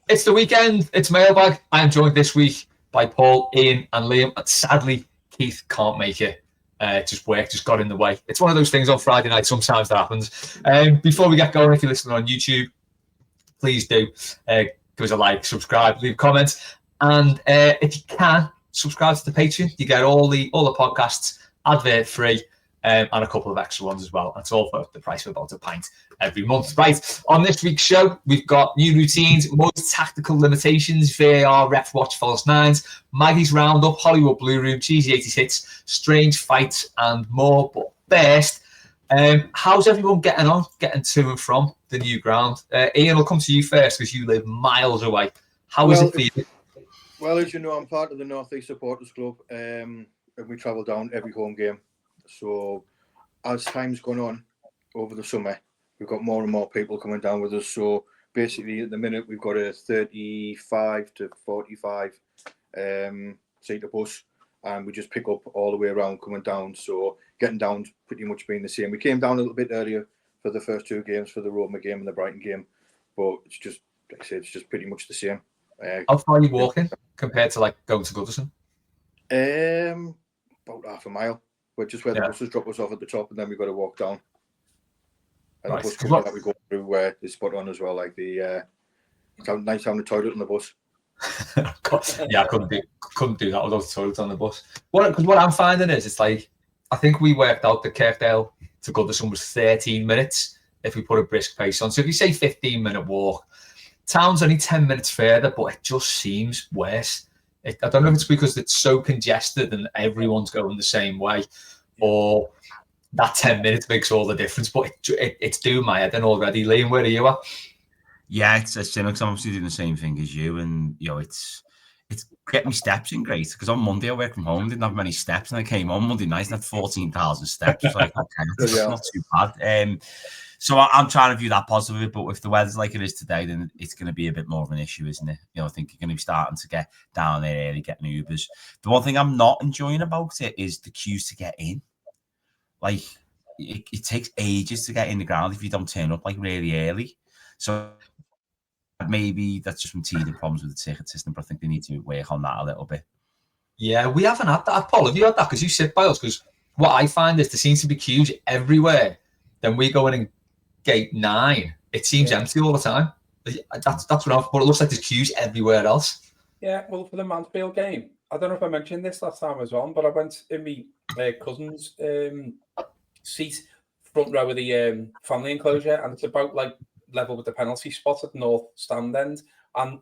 It's the weekend. It's Mailbag. I'm joined this week by Paul, Ian, and Liam. And sadly, Keith can't make it. Work just got in the way. It's one of those things on Friday night. Sometimes that happens. Before we get going, if you're listening on YouTube, please do give us a like, subscribe, leave comments, and if you can, subscribe to the Patreon. You get all the podcasts advert free. And a couple of extra ones as well. That's all for the price of about a pint every month. Right, on this week's show, we've got new routines, Moyes tactical limitations, VAR, ref watch, false nines, Maggie's roundup, Hollywood Blue Room, cheesy 86, strange fights, and more. But first, how's everyone getting on, getting to and from the new ground? Ian, I'll come to you first because you live miles away. How is it for you? Well, as you know, I'm part of the North East Supporters Club, and we travel down every home game. So as time's gone on over the summer, we've got more and more people coming down with us. So basically at the minute, we've got a 35 to 45 seater bus, and we just pick up all the way around coming down. So getting down's pretty much been the same. We came down a little bit earlier for the first two games, for the Roma game and the Brighton game, but it's just, like I said, it's just pretty much the same. How far are you walking compared to like going to Goodison? About half a mile. We're just where the buses drop us off at the top, and then we've got to walk down. And the bus comes that we go through where is spot on as well, like the nice having the toilet on the bus. Yeah, I couldn't do that without the toilet on the bus. Because what I'm finding is, it's like, I think we worked out that Kirkdale to Goodison was 13 minutes if we put a brisk pace on. So if you say 15-minute walk, town's only 10 minutes further, but it just seems worse. I don't know if it's because it's so congested and everyone's going the same way, or that 10 minutes makes all the difference. But it's doing my head in already. Liam, where are you at? Yeah, it's similar because I'm obviously doing the same thing as you, and it's getting my steps in great. Because on Monday I work from home, didn't have many steps, and I came on Monday night and had 14,000 steps. Like, okay, it's not too bad. So I'm trying to view that positively, but if the weather's like it is today, then it's going to be a bit more of an issue, isn't it? I think you're going to be starting to get down there early, getting Ubers. The one thing I'm not enjoying about it is the queues to get in. Like, it takes ages to get in the ground if you don't turn up, like, really early. So maybe that's just from teething problems with the ticket system, but I think they need to work on that a little bit. Yeah, we haven't had that. Paul, have you had that? Because you sit by us. Because what I find is there seems to be queues everywhere. Then we go in and gate 9, it seems empty all the time. That's what I've, but it looks like there's queues everywhere else. Yeah, well, for the Mansfield game, I don't know if I mentioned this last time I was on, but I went in my cousin's seat, front row of the family enclosure, and it's about like level with the penalty spot at the north stand end, and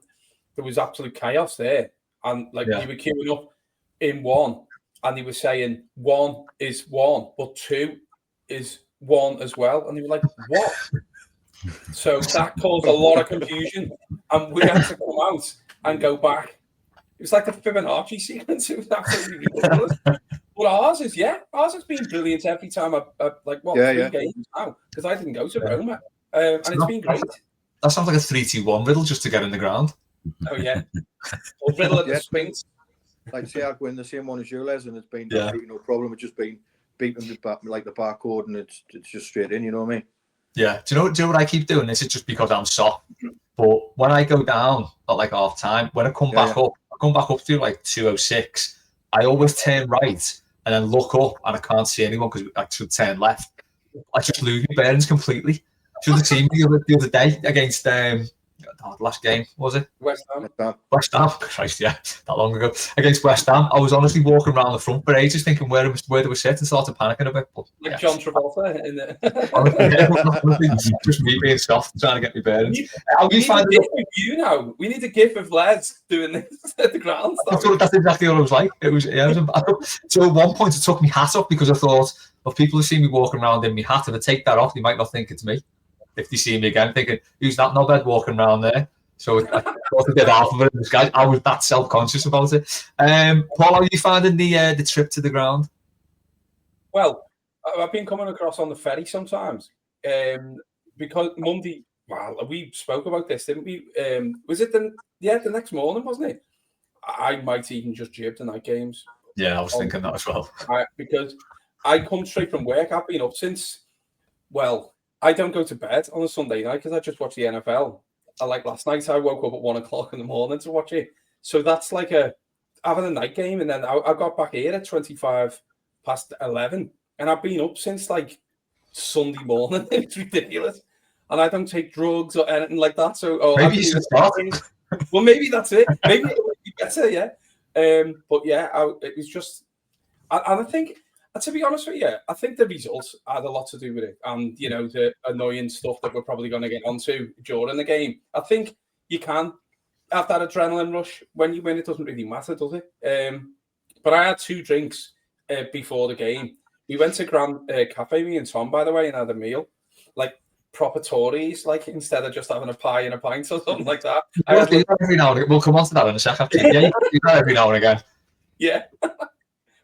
there was absolute chaos there. And like you were queuing up in 1, and he was saying 1 is 1, but 2 is 1 as well, and they were like, what? So that caused a lot of confusion, and we had to come out and go back. It was like the Fibonacci sequence. It was absolutely ridiculous. But ours has been brilliant every time. Three games now, because I didn't go to Roma, and it's been great. That sounds like a 3-2-1 riddle just to get in the ground. Oh yeah, or riddle at the Sphinx. Like, say I go in the same one as you, Les, and it's been no problem. It's just been beating like the barcode, and it's just straight in. You know what I mean? Yeah. Do you know what I keep doing? This is just because I'm soft. But when I go down at like half time, when I come back up, I come back up to like 2:06. I always turn right and then look up, and I can't see anyone because I should turn left. I just lose my bearings completely. Should have seen me the other day against last game, was it? West Ham. Christ, yeah, that long ago. Against West Ham, I was honestly walking around the front for ages thinking where they were set and started panicking a bit. But, John Travolta in there. Honestly, just me being soft, trying to get my bearings. We need a gif of Les doing this at the ground. That's exactly what it was like. It was so at one point I took my hat off because I thought, if people have seen me walking around in my hat, if I take that off, they might not think it's me. If they see me again, thinking, who's that knobhead walking around there? So I thought I did half of it in disguise. I was that self-conscious about it. Paul, how are you finding the trip to the ground? Well, I've been coming across on the ferry sometimes. Because Monday, we spoke about this, didn't we? Was it the next morning, wasn't it? I might even just jib the night games. Yeah, I was thinking that as well. Because I come straight from work. I've been up since, I don't go to bed on a Sunday night because I just watch the NFL. like last night, I woke up at 1 o'clock in the morning to watch it. So that's like having a night game, and then I got back here at 11, and I've been up since like Sunday morning. It's ridiculous, and I don't take drugs or anything like that. So maybe you should start. Well, maybe that's it. Maybe it would be better, yeah. But yeah, it was just, and I think, to be honest with you, I think the results had a lot to do with it, and the annoying stuff that we're probably going to get onto during the game. I think you can have that adrenaline rush when you win. It doesn't really matter, does it? But I had 2 drinks before the game. We went to Grand Cafe, me and Tom, by the way, and had a meal, like proper Tories, like instead of just having a pie and a pint or something like that. Every now and again. We'll come on to that in a second. Yeah, you do that every now and again. Yeah.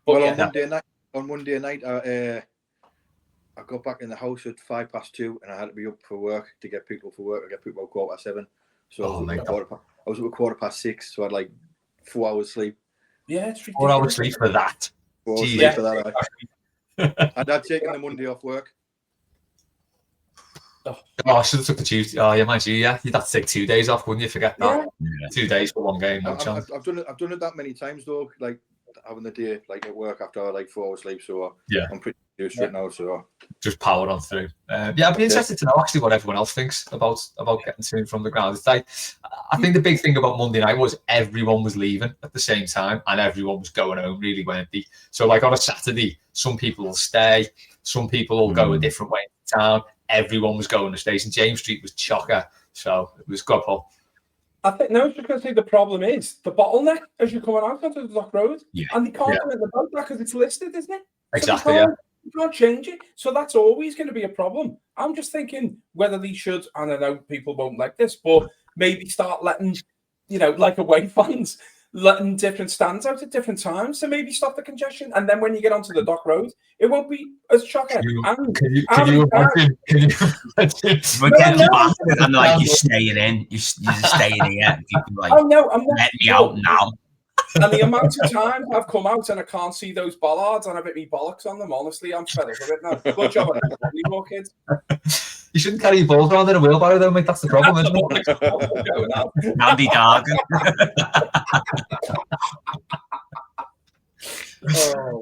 Well, on Monday night, I got back in the house at 2:05, and I had to be up for work to get people for work. I get people at 7:15. So I was up at 6:15, so I had like 4 hours sleep. Yeah, it's ridiculous. 4 hours sleep for that. 4 hours sleep for that. I'd taken the Monday off work. I should have took the Tuesday. Oh, yeah, mind you, yeah. You'd have to take 2 days off, wouldn't you? Forget that. Yeah. 2 days for one game, no chance. I've done it that many times though, like having the day like at work after like 4 hours sleep. So I'm pretty used to it now. So just powered on through. I'd be interested to know actually what everyone else thinks about getting to and from the ground. It's like, I think the big thing about Monday night was everyone was leaving at the same time and everyone was going home, really, weren't they? So like on a Saturday, some people will stay, some people will go a different way to town. Everyone was going to station. James Street was chocker, so it was good, Paul. I think no, because the problem is the bottleneck as you're coming out onto the Dock Road, and they can't do anything about that because it's listed, isn't it? Exactly. So you can't change it, so that's always going to be a problem. I'm just thinking whether they should, and I know people won't like this, but maybe start letting, like away fans, letting different stands out at different times to maybe stop the congestion, and then when you get onto the Dock Road, it won't be as shocking. Can you imagine? We're getting bastard and like you're staying in, you're staying here. People like, I'm not. Let me out now. And the amount of times I've come out and I can't see those bollards and I've hit me bollocks on them, honestly, I'm fed up with it now. Good job on any more kids. You shouldn't carry your balls around in a wheelbarrow, though, mate. That's the problem, isn't it? Andy Dog.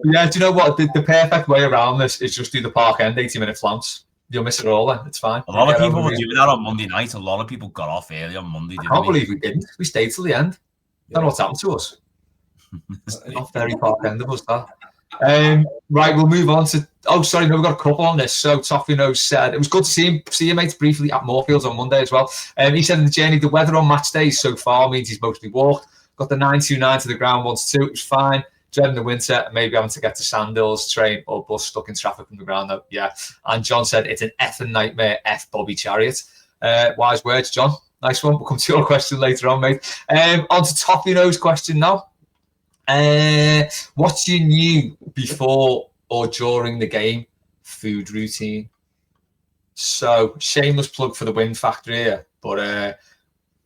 Yeah, do you know what? The perfect way around this is just do the park end 80-minute flams. You'll miss it all then. It's fine. A lot of people were doing that on Monday night. A lot of people got off early on Monday. I can't believe we didn't. We stayed till the end. I don't know what's happened to us. It's not very park end of us, that. Right, we'll move on to. Oh, sorry, no, we've got a couple on this. So Toffee Nose said it was good to see you, mate, briefly at Moorfields on Monday as well. He said in the journey, the weather on match days so far means he's mostly walked. Got the 929 to the ground once too. It was fine. Dreading the winter and maybe having to get to Sandhills, train or bus stuck in traffic from the ground though. Yeah. And John said it's an effing nightmare. F Bobby Chariot. Wise words, John. Nice one. We'll come to your question later on, mate. On to Toffee Nose question now. What's your new before or during the game food routine? So shameless plug for the Wind Factory here, but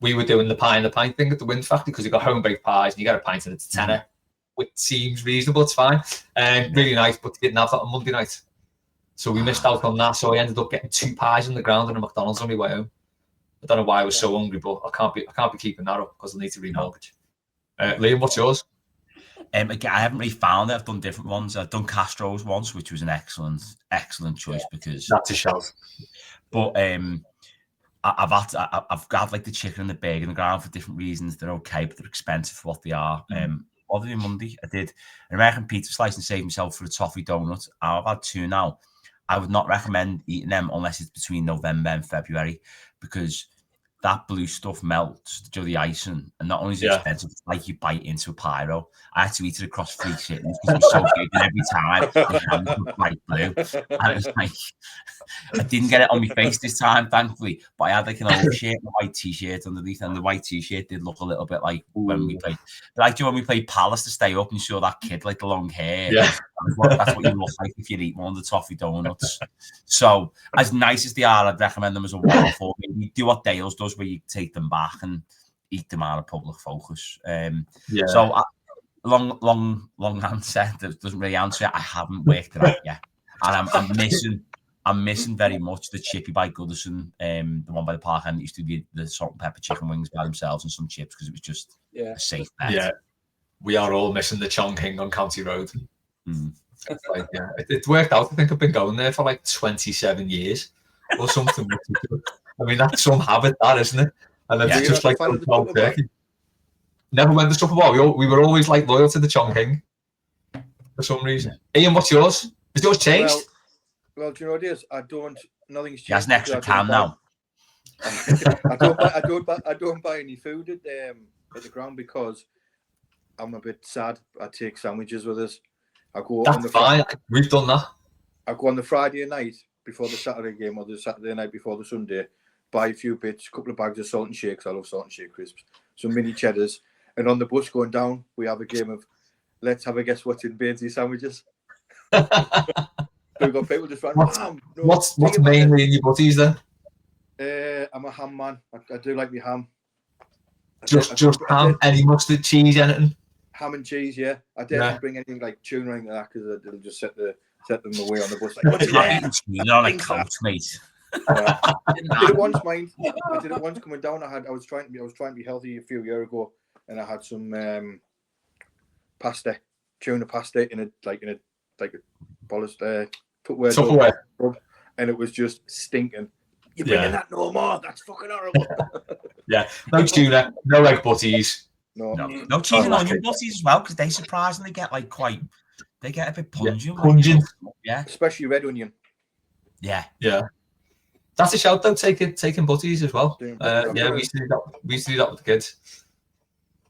we were doing the pie and the pint thing at the Wind Factory because you got home baked pies and you get a pint and it's a tenner, which seems reasonable. It's fine, really nice, but they didn't have that on Monday night, so we missed out on that. So I ended up getting 2 pies on the ground and a McDonald's on my way home. I don't know why I was so hungry, but I can't be keeping that up because I need to remortgage. Liam, what's yours? Again, I haven't really found it. I've done different ones. I've done Castro's once, which was an excellent choice because that's a shout. But I've got like the chicken and the burger in the ground for different reasons. They're okay, but they're expensive for what they are. Other than Monday, I did an American pizza slice and saved myself for a toffee donut. I've had 2 now. I would not recommend eating them unless it's between November and February because that blue stuff melts to the icing, and not only is it expensive, it's like you bite into a pyro. I had to eat it across 3 chickens because it was so good, and every time the hands were bright blue. And it was like, I didn't get it on my face this time, thankfully, but I had like an old shirt and a white t-shirt underneath, and the white t-shirt did look a little bit like when we played, like when we played Palace to stay up and saw that kid like the long hair. Yeah. That's what you look like if you eat one of the toffee donuts. So as nice as they are, I'd recommend them as a one-off, or maybe do what Dale's does where you take them back and eat them out of public focus. So long answer that doesn't really answer it. I haven't worked it out yet, and I'm missing I'm missing very much the chippy by Goodison, the one by the park, and it used to be the salt and pepper chicken wings by themselves and some chips because it was just a safe bet. Yeah, we are all missing the Chongqing on County Road. Like, yeah, it worked out. I think I've been going there for like 27 years or something. I mean, that's some habit, that, isn't it? And then it's just like turkey. Never went to Supper Bowl. We were always like loyal to the Chongqing for some reason. Ian, what's yours? Has yours changed? Well, do you know what it is? Nothing's changed. He has an extra can now. I don't buy any food at the ground because I'm a bit sad. I take sandwiches with us. That's fine. We've done that. I go on the Friday night before the Saturday game or the Saturday night before the Sunday, buy a few bits, a couple of bags of salt and shakes. I love salt and shake crisps. Some mini cheddars. And on the bus going down, we have a game of let's have a guess what's in Bainesy sandwiches. We've got people just running. What's mainly in your butties then? I'm a ham man. I do like my ham. Just ham? Any mustard, cheese, anything? Ham and cheese, yeah. I didn't bring anything like tuna or anything like that because it'll just set them away on the bus. Like, what's you're not a coach, mate. I did it once, mind. I did it once coming down. I was trying to be healthy a few years ago, and I had some pasta, tuna pasta in a polished Tupperware, and it was just stinking. You're bringing that no more. That's fucking horrible. Yeah, no tuna, no egg butties. No cheese and onion butties as well because they surprisingly get they get a bit pungent. Yeah, especially red onion. Yeah. That's a shout though. Taking butties as well. We used to do that with the kids.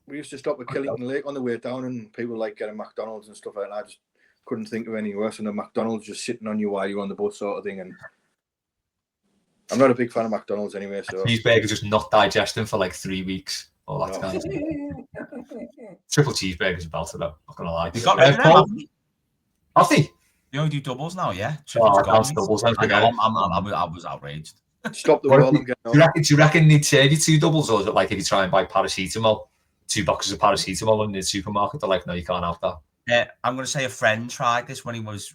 We used to stop at Killington Lake on the way down, and people like getting McDonald's and stuff like that. I just couldn't think of any worse than a McDonald's just sitting on you while you're on the bus, sort of thing. And I'm not a big fan of McDonald's anyway. So cheeseburger just not digesting for like 3 weeks. Oh, that's kind of triple cheeseburgers about it though. Not gonna lie. They got rid of them, have they? They only do doubles now, yeah. Doubles. I was outraged. Stop the world. Do you reckon they'd serve you 2 doubles, or is it like if you try and buy paracetamol, 2 boxes of paracetamol in the supermarket, they're like, no, you can't have that? I'm going to say a friend tried this when he was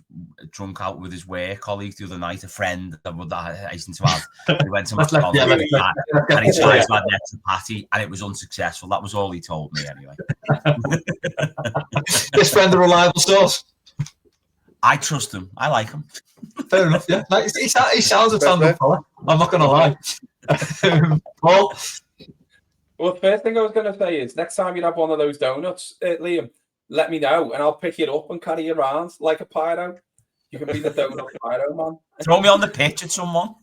drunk out with his work colleague the other night. A friend that I used to have. He went to McDonald's and he tried to add an extra patty, and it was unsuccessful. That was all he told me anyway. This friend a reliable source. I trust him. I like him. Fair enough. Yeah, he sounds a tandem fella. I'm not going to lie. Paul. Well, the first thing I was going to say is next time you have one of those donuts, Liam, let me know and I'll pick it up and carry it around like a pyro. You can be the donut pyro man. Throw me on the pitch at someone.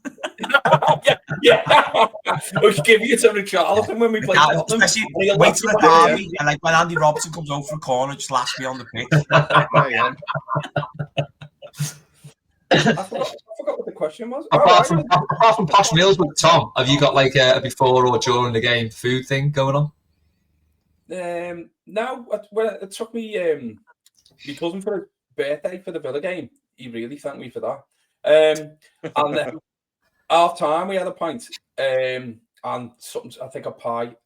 yeah. We'll give you to Richarlison when we play. Especially wait till the derby and like when Andy Robertson comes over for a corner, just lash me on the pitch. I forgot what the question was. Apart from posh meals with Tom, have you got like a before or during the game food thing going on? No, it took me my cousin for his birthday for the Villa game. He really thanked me for that. And then half time we had a pint and something, I think a pie.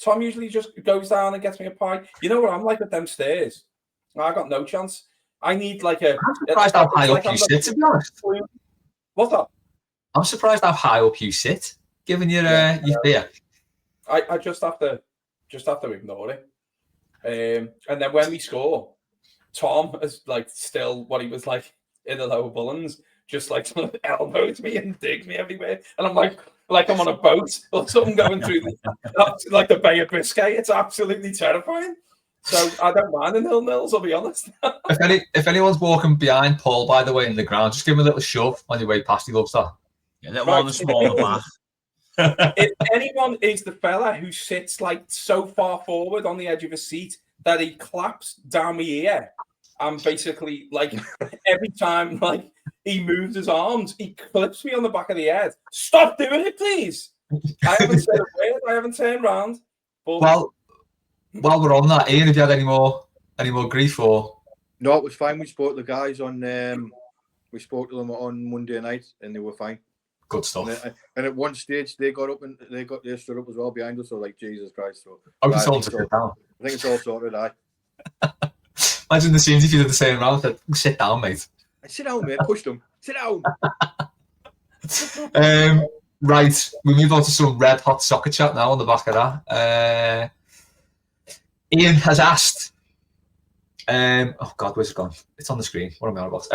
Tom usually just goes down and gets me a pie. You know what I'm like with them stairs? I got no chance. I need like a. I'm surprised how high up you sit, to be honest. What's that? I'm surprised how high up you sit, given your fear. I just have to ignore it. And then when we score, Tom is like still what he was like in the lower Bullens, just like sort of elbows me and digs me everywhere, and I'm like I'm on a boat or something going through like the Bay of Biscay. It's absolutely terrifying. So I don't mind the 0-0s, I'll be honest. if anyone's walking behind Paul, by the way, in the ground, just give him a little shove on your way past. He loves that. Yeah, that one on the smaller back. If anyone is the fella who sits like so far forward on the edge of a seat that he claps down my ear, and basically like every time like he moves his arms, he clips me on the back of the head. Stop doing it, please. I haven't said a word. I haven't turned round. But... Well, while we're on that, Ian, have you had any more grief or? No, it was fine. We spoke to the guys on. We spoke to them on Monday night, and they were fine. Good stuff. And at one stage, they got up and they stood up as well behind us. So like Jesus Christ! So I think it's all sorted. Imagine the scenes if you did the same round. Said, sit down, mate. I sit down, mate. Pushed them. Sit down. Right, we move on to some red hot soccer chat now on the back of that. Ian has asked, oh God, where's it gone? It's on the screen. What am I on about?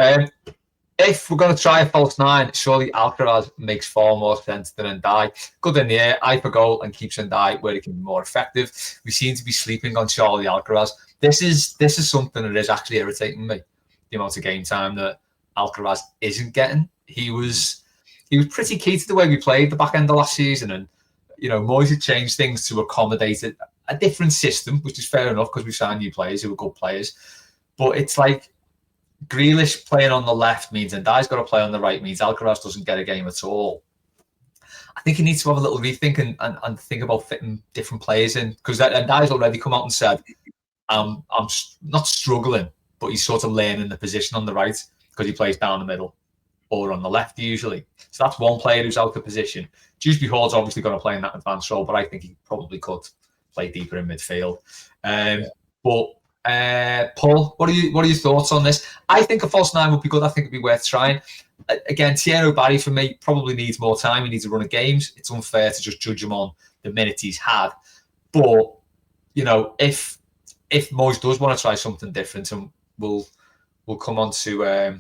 If we're going to try a false nine, surely Alcaraz makes far more sense than Ndai. Good in the air, eye for goal, and keeps Ndai where he can be more effective. We seem to be sleeping on Charlie Alcaraz. This is something that is actually irritating me. The amount of game time that Alcaraz isn't getting. He was pretty key to the way we played the back end of last season, and Moyes had changed things to accommodate a different system, which is fair enough because we signed new players who were good players. But it's like Grealish playing on the left means Ndai's got to play on the right, means Alcaraz doesn't get a game at all. I think he needs to have a little rethink and think about fitting different players in, because Ndai's already come out and said, I'm not struggling, but he's sort of learning the position on the right because he plays down the middle or on the left usually. So that's one player who's out of position. Dewsbury Hall's obviously going to play in that advanced role, but I think he probably could play deeper in midfield. But Paul, what are your thoughts on this? I think a false nine would be good. I think it'd be worth trying. Again, Thierry Barry for me probably needs more time. He needs a run of games. It's unfair to just judge him on the minutes he's had. But if Moyes does want to try something different, and we'll come on to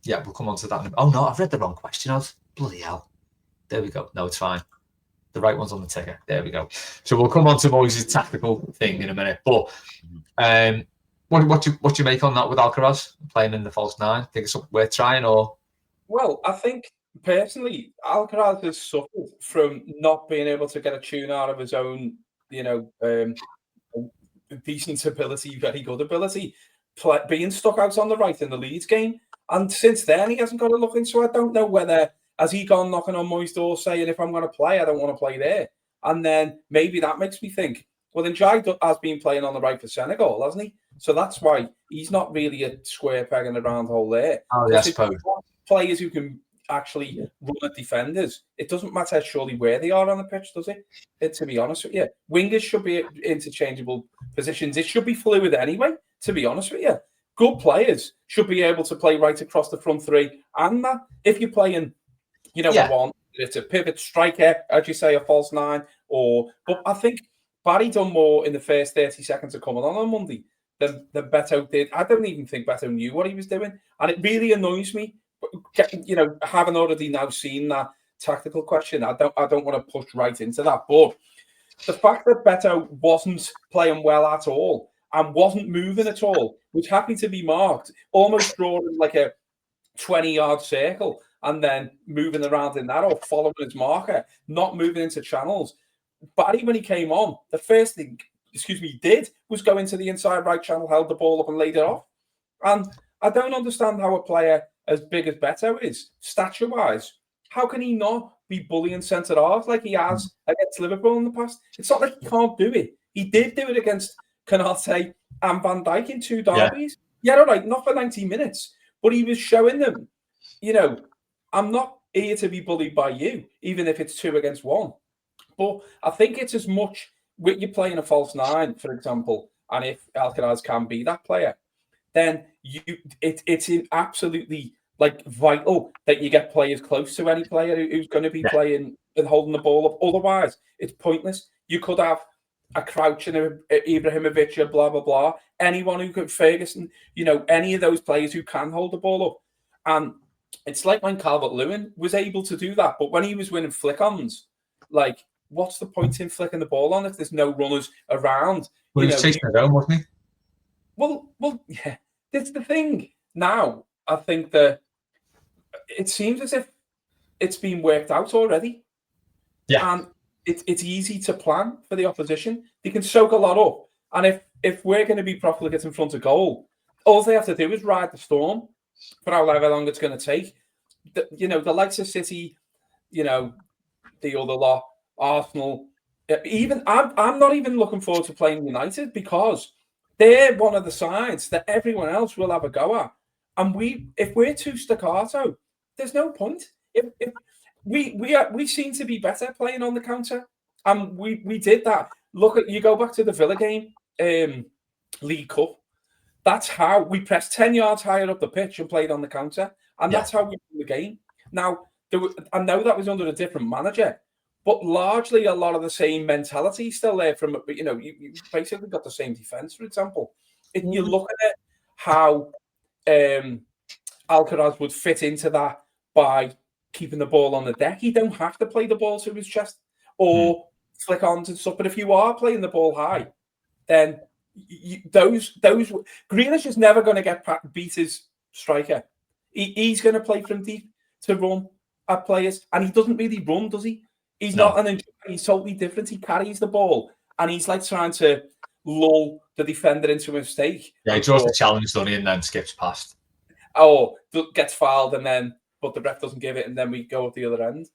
we'll come on to that. Oh no, I've read the wrong question. Bloody hell. There we go. No, it's fine. The right one's on the ticker. There we go. So we'll come on to Moyes' tactical thing in a minute. But what do you make on that with Alcaraz playing in the false nine? Think it's worth trying, or? Well, I think personally, Alcaraz has suffered from not being able to get a tune out of his own, decent ability, very good ability, being stuck out on the right in the Leeds game. And since then, he hasn't got a look into. I don't know whether has he gone knocking on Moyes' door saying, if I'm going to play, I don't want to play there. And then maybe that makes me think, well, then Jai has been playing on the right for Senegal, hasn't he? So that's why he's not really a square peg in a round hole there. Oh, yeah, I suppose. Players who can actually run at defenders, it doesn't matter surely where they are on the pitch, does it? To be honest with you, wingers should be interchangeable positions. It should be fluid anyway, to be honest with you. Good players should be able to play right across the front three. And that, if you're playing, one, it's a pivot striker, as you say, a false nine. But I think Barry done more in the first 30 seconds of coming on Monday than Beto did. I don't even think Beto knew what he was doing. And it really annoys me, having already now seen that tactical question, I don't want to push right into that. But the fact that Beto wasn't playing well at all and wasn't moving at all, was happy to be marked, almost drawing like a 20-yard circle and then moving around in that or following his marker, not moving into channels. Barry, when he came on, the first thing, he did was go into the inside right channel, held the ball up and laid it off. And I don't understand how a player as big as Beto is, stature-wise, how can he not be bullying centre-half like he has against Liverpool in the past? It's not like he can't do it. He did do it against Canate and Van Dijk in 2 derbies. Yeah, all right, not for 90 minutes. But he was showing them, I'm not here to be bullied by you, even if it's 2 against 1. But I think it's as much with you playing a false nine, for example, and if Alcaraz can be that player, then it's absolutely vital that you get players close to any player who's going to be playing and holding the ball up. Otherwise, it's pointless. You could have a Crouch and a Ibrahimovic, a blah, blah, blah. Anyone who could, Ferguson, any of those players who can hold the ball up. And it's like when Calvert-Lewin was able to do that. But when he was winning flick-ons, what's the point in flicking the ball on if there's no runners around? Well, he was chasing it down, wasn't he? Well, yeah. That's the thing. Now, I think that it seems as if it's been worked out already. Yeah. And it's easy to plan for the opposition. They can soak a lot up. And if we're going to be profligate in front of goal, all they have to do is ride the storm for however long it's going to take. The likes of City, the other lot, Arsenal, even I'm not even looking forward to playing United because they're one of the sides that everyone else will have a go at. And if we're too staccato, there's no point. If we seem to be better playing on the counter, and we did that. You go back to the Villa game, League Cup. That's how we pressed 10 yards higher up the pitch and played on the counter. And that's how we won the game. Now, I know that was under a different manager, but largely a lot of the same mentality still there from, you basically got the same defence, for example. If you look at it, how Alcaraz would fit into that by keeping the ball on the deck. He don't have to play the ball to his chest or flick on to stuff. But if you are playing the ball high, then those Grealish is never going to beat his striker. He's going to play from deep to run at players, and he doesn't really run, does he? He's not an enjoyer. He's totally different. He carries the ball, and he's like trying to lull the defender into a mistake. Yeah, he draws the challenge, doesn't he, and then skips past. Oh, gets fouled, but the ref doesn't give it, and then we go up the other end.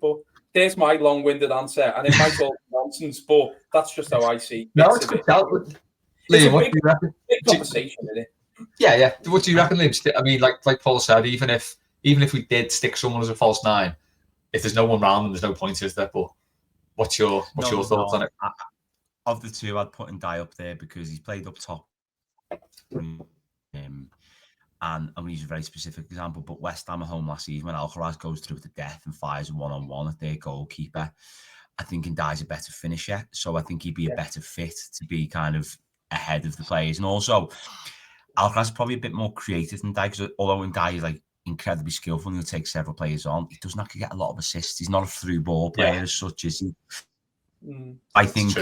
But there's my long-winded answer, and it might all be nonsense, but that's just how I see. No, it's good. Liam, what do you reckon? Big conversation, isn't it? Yeah. What do you reckon, Liam? I mean, like Paul said, even if we did stick someone as a false nine, if there's no one round them, there's no point, is there? But what's your thoughts on it? Of the two, I'd put Ndai up there because he's played up top. And I'm going to use a very specific example, but West Ham at home last season, when Alcaraz goes through to death and fires a one-on-one at their goalkeeper, I think Ndai's a better finisher. So I think he'd be a better fit to be kind of ahead of the players. And also, Alcaraz is probably a bit more creative than Ndai, because although Ndai is like incredibly skillful and he'll take several players on, he doesn't actually get a lot of assists. He's not a through ball player as such, is he? I think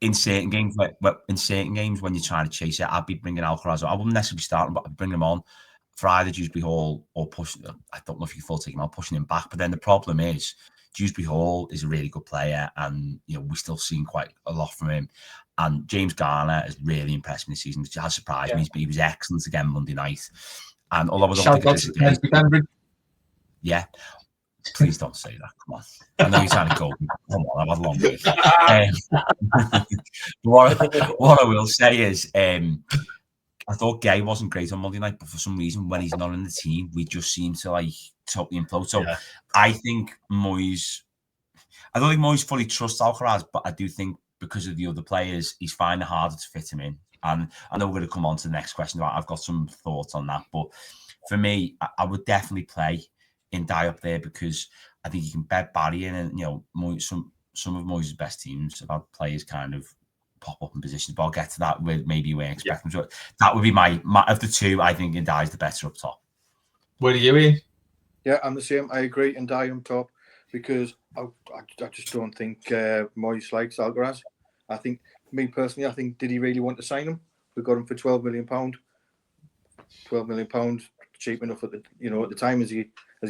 in certain games, when you're trying to chase it, I'd be bringing Alcaraz on. I wouldn't necessarily start him, but I'd bring him on for either Dewsbury Hall or pushing. I don't know if you can full take him out, pushing him back. But then the problem is, Dewsbury Hall is a really good player, and we're still seeing quite a lot from him. And James Garner has really impressed me this season. It has surprised me. He was excellent again Monday night. And although I don't think yeah, please don't say that. Come on, I know you're trying to go. Come on, I've had a long week. What I will say is, I thought Gay wasn't great on Monday night, but for some reason, when he's not in the team, we just seem to like totally implode. So I think Moyes. I don't think Moyes fully trusts Alcaraz, but I do think because of the other players, he's finding it harder to fit him in. And I know we're going to come on to the next question. I've got some thoughts on that. But for me, I would definitely play Ndai up there because I think you can bed Barry in. And, some of Moyes' best teams have had players kind of pop up in positions. But I'll get to that where maybe you weren't expecting. So that would be my of the two, I think Ndai is the better up top. Where are you, Ian? Yeah, I'm the same. I agree. Ndai up top because I just don't think Moyes likes Alcaraz. I think, me personally, did he really want to sign him? We got him for £12 million. £12 million, cheap enough at the time as you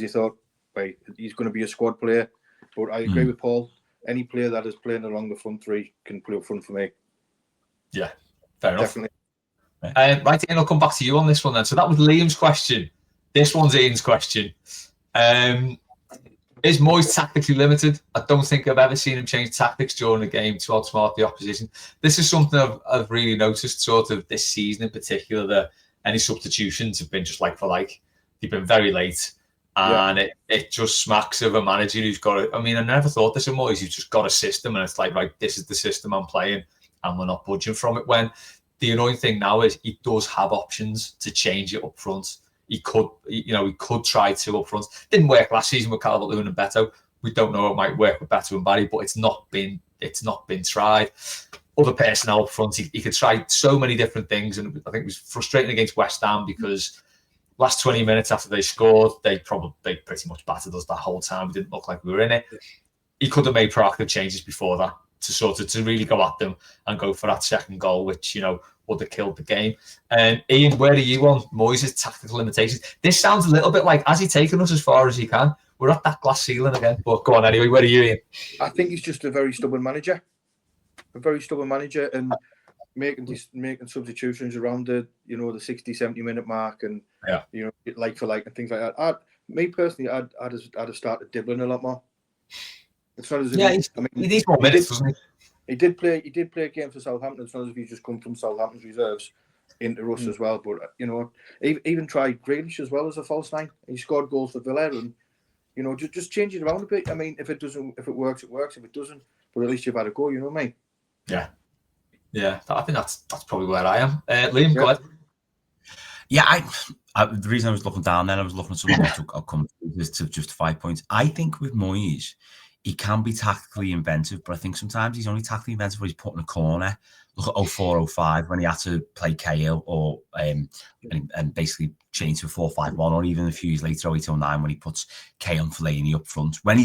thought. Right, he's going to be a squad player. But I agree with Paul. Any player that is playing along the front three can play up front for me. Yeah, fair enough. Definitely. Right, Ian, I'll come back to you on this one then. So that was Liam's question. This one's Ian's question. Is Moyes tactically limited? I don't think I've ever seen him change tactics during a game to outsmart the opposition. This is something I've really noticed sort of this season in particular, that any substitutions have been just like for like. They've been very late. And it just smacks of a manager who's got it. I mean, I never thought this of Moyes. He's just got a system and it's like, right, this is the system I'm playing and we're not budging from it. When the annoying thing now is he does have options to change it up front. He could try two up front. Didn't work last season with Calvert-Lewin and Beto. We don't know it might work with Beto and Barry, but it's not been tried. Other personnel up front, he could try so many different things, and I think it was frustrating against West Ham because last 20 minutes after they scored, they pretty much battered us that whole time. We didn't look like we were in it. He could have made proactive changes before that to really go at them and go for that second goal, which would have killed the game. Ian, where are you on Moyes' tactical limitations? This sounds a little bit like, has he taken us as far as he can? We're at that glass ceiling again. But go on anyway, where are you, Ian? I think he's just a very stubborn manager. And making substitutions around the 60, 70 minute mark and like for like and things like that. Me personally, I'd have started dribbling a lot more. It's not as if he needs more minutes, doesn't he? He did play a game for Southampton. It's not as if he's just come from Southampton's reserves into us as well. But even tried Grealish as well as a false nine. He scored goals for Villa, and just change it around a bit. I mean, if it works, it works. If it doesn't, but at least you've had a go. You know what I mean? Yeah. Yeah, I think that's probably where I am. Liam, go ahead. Yeah, the reason I was looking down then, I was looking at someone I'll come to justify points. I think with Moyes, he can be tactically inventive, but I think sometimes he's only tactically inventive when he's put in a corner. Look at 04-05 when he had to play KO or and basically change to a 4-5-1, or even a few years later, 08-09, when he puts Kay and Fellaini up front. When